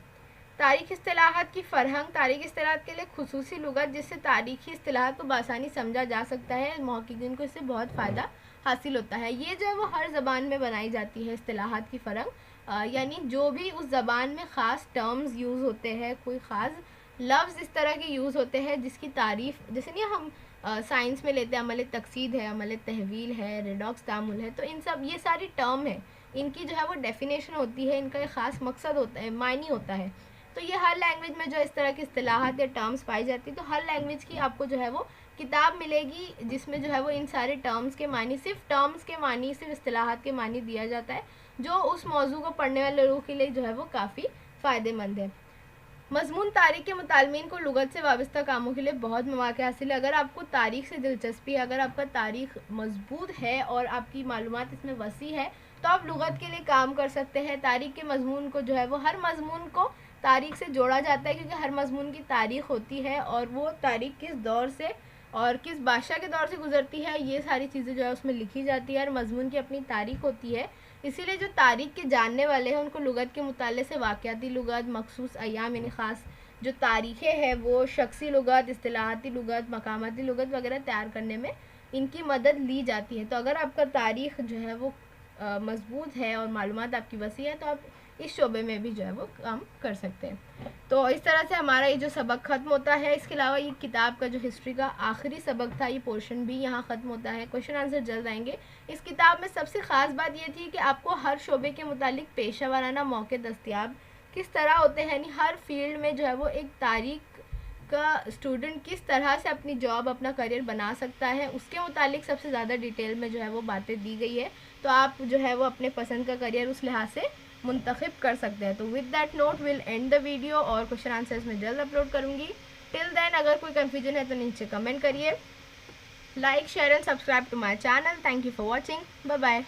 [SPEAKER 1] तारीख़ इस्तिलाहात की फ़रहंग, तारीख़ इस्तिलाहात के लिए खुसूसी लुगत जिससे तारीख़ी इस्तिलाहात को बासानी समझा जा सकता है। मुहक्किकीन को इससे बहुत फ़ायदा हासिल होता है। ये जो है वो हर ज़बान में बनाई जाती है इस्तिलाहात की फ़रहंग, यानी जो भी उस ज़बान में ख़ास टर्म्स यूज़ होते हैं, कोई ख़ास लफ्ज़ इस तरह के यूज़ होते हैं जिसकी तारीफ़, जैसे नहीं हम साइंस में लेते हैं अमल तकसीद है, अमल तहवील है, रेडॉक्स तामुल है, तो इन सब ये सारी टर्म है, इनकी जो है वो डेफिनेशन होती है, इनका एक ख़ास मकसद होता है, मायनी होता है। तो ये हर लैंग्वेज में जो इस तरह की इस्तिलाहात या टर्म्स पाई जाती है, तो हर लैंग्वेज की आपको जो है वो किताब मिलेगी जिसमें जो है वो इन सारे टर्म्स के मानी, सिर्फ टर्म्स के मानी, सिर्फ इस्तिलाहात के मानी दिया जाता है, जो उस मौजू को पढ़ने वाले लोगों के लिए जो है वो काफ़ी फ़ायदेमंद है। मज़मून तारीख़ के मुतालिमीन को लुगत से वाबस्ता कामों के लिए बहुत मौक़े हासिल है। अगर आपको तारीख़ से दिलचस्पी है, अगर आपका तारीख़ मजबूत है और आपकी मालूमात इसमें वसी है, तो आप लुगत के लिए काम कर सकते हैं। तारीख़ के मज़मून को जो है वो हर मज़मून को तारीख़ से जोड़ा जाता है, क्योंकि हर मज़मून की तारीख़ होती है और वो तारीख़ किस दौर से और किस बादशाह के दौर से गुजरती है, ये सारी चीज़ें जो है उसमें लिखी जाती है। हर मज़मून की अपनी तारीख़ होती है, इसीलिए जो तारीख़ के जानने वाले हैं उनको लुगत के मुताले से वाक़याती लुगत, मखसूस अय्याम यानी ख़ास जो तारीख़ें हैं वो, शख्सी लुगत, इस्तिलाहाती लुगत, मकामाती लुगत वगैरह तैयार करने में इनकी मदद ली जाती है। तो अगर आपका तारीख़ जो है वो मज़बूत है और मालूमात आपकी वसी है, तो आप इस शोबे में भी जो है वो काम कर सकते हैं। तो इस तरह से हमारा ये जो सबक ख़त्म होता है। इसके अलावा ये किताब का जो हिस्ट्री का आखिरी सबक था, ये पोर्शन भी यहाँ ख़त्म होता है। क्वेश्चन आंसर जल्द आएंगे। इस किताब में सबसे ख़ास बात ये थी कि आपको हर शोबे के मुतालिक पेशा वाराना मौके दस्तियाब किस तरह होते हैं, यानी हर फील्ड में जो है वो एक तारीख़ का स्टूडेंट किस तरह से अपनी जॉब, अपना करियर बना सकता है, उसके मुतालिक सबसे ज़्यादा डिटेल में जो है वो बातें दी गई है। तो आप जो है वो अपने पसंद का करियर उस लिहाज से मुंतखब कर सकते हैं। तो with that note will and the video, और क्वेश्चन आंसर्स में जल्द अपलोड करूँगी। टिल देन अगर कोई कन्फ्यूजन है तो नीचे कमेंट करिए। Like, share and subscribe to my channel. Thank you for watching. Bye bye.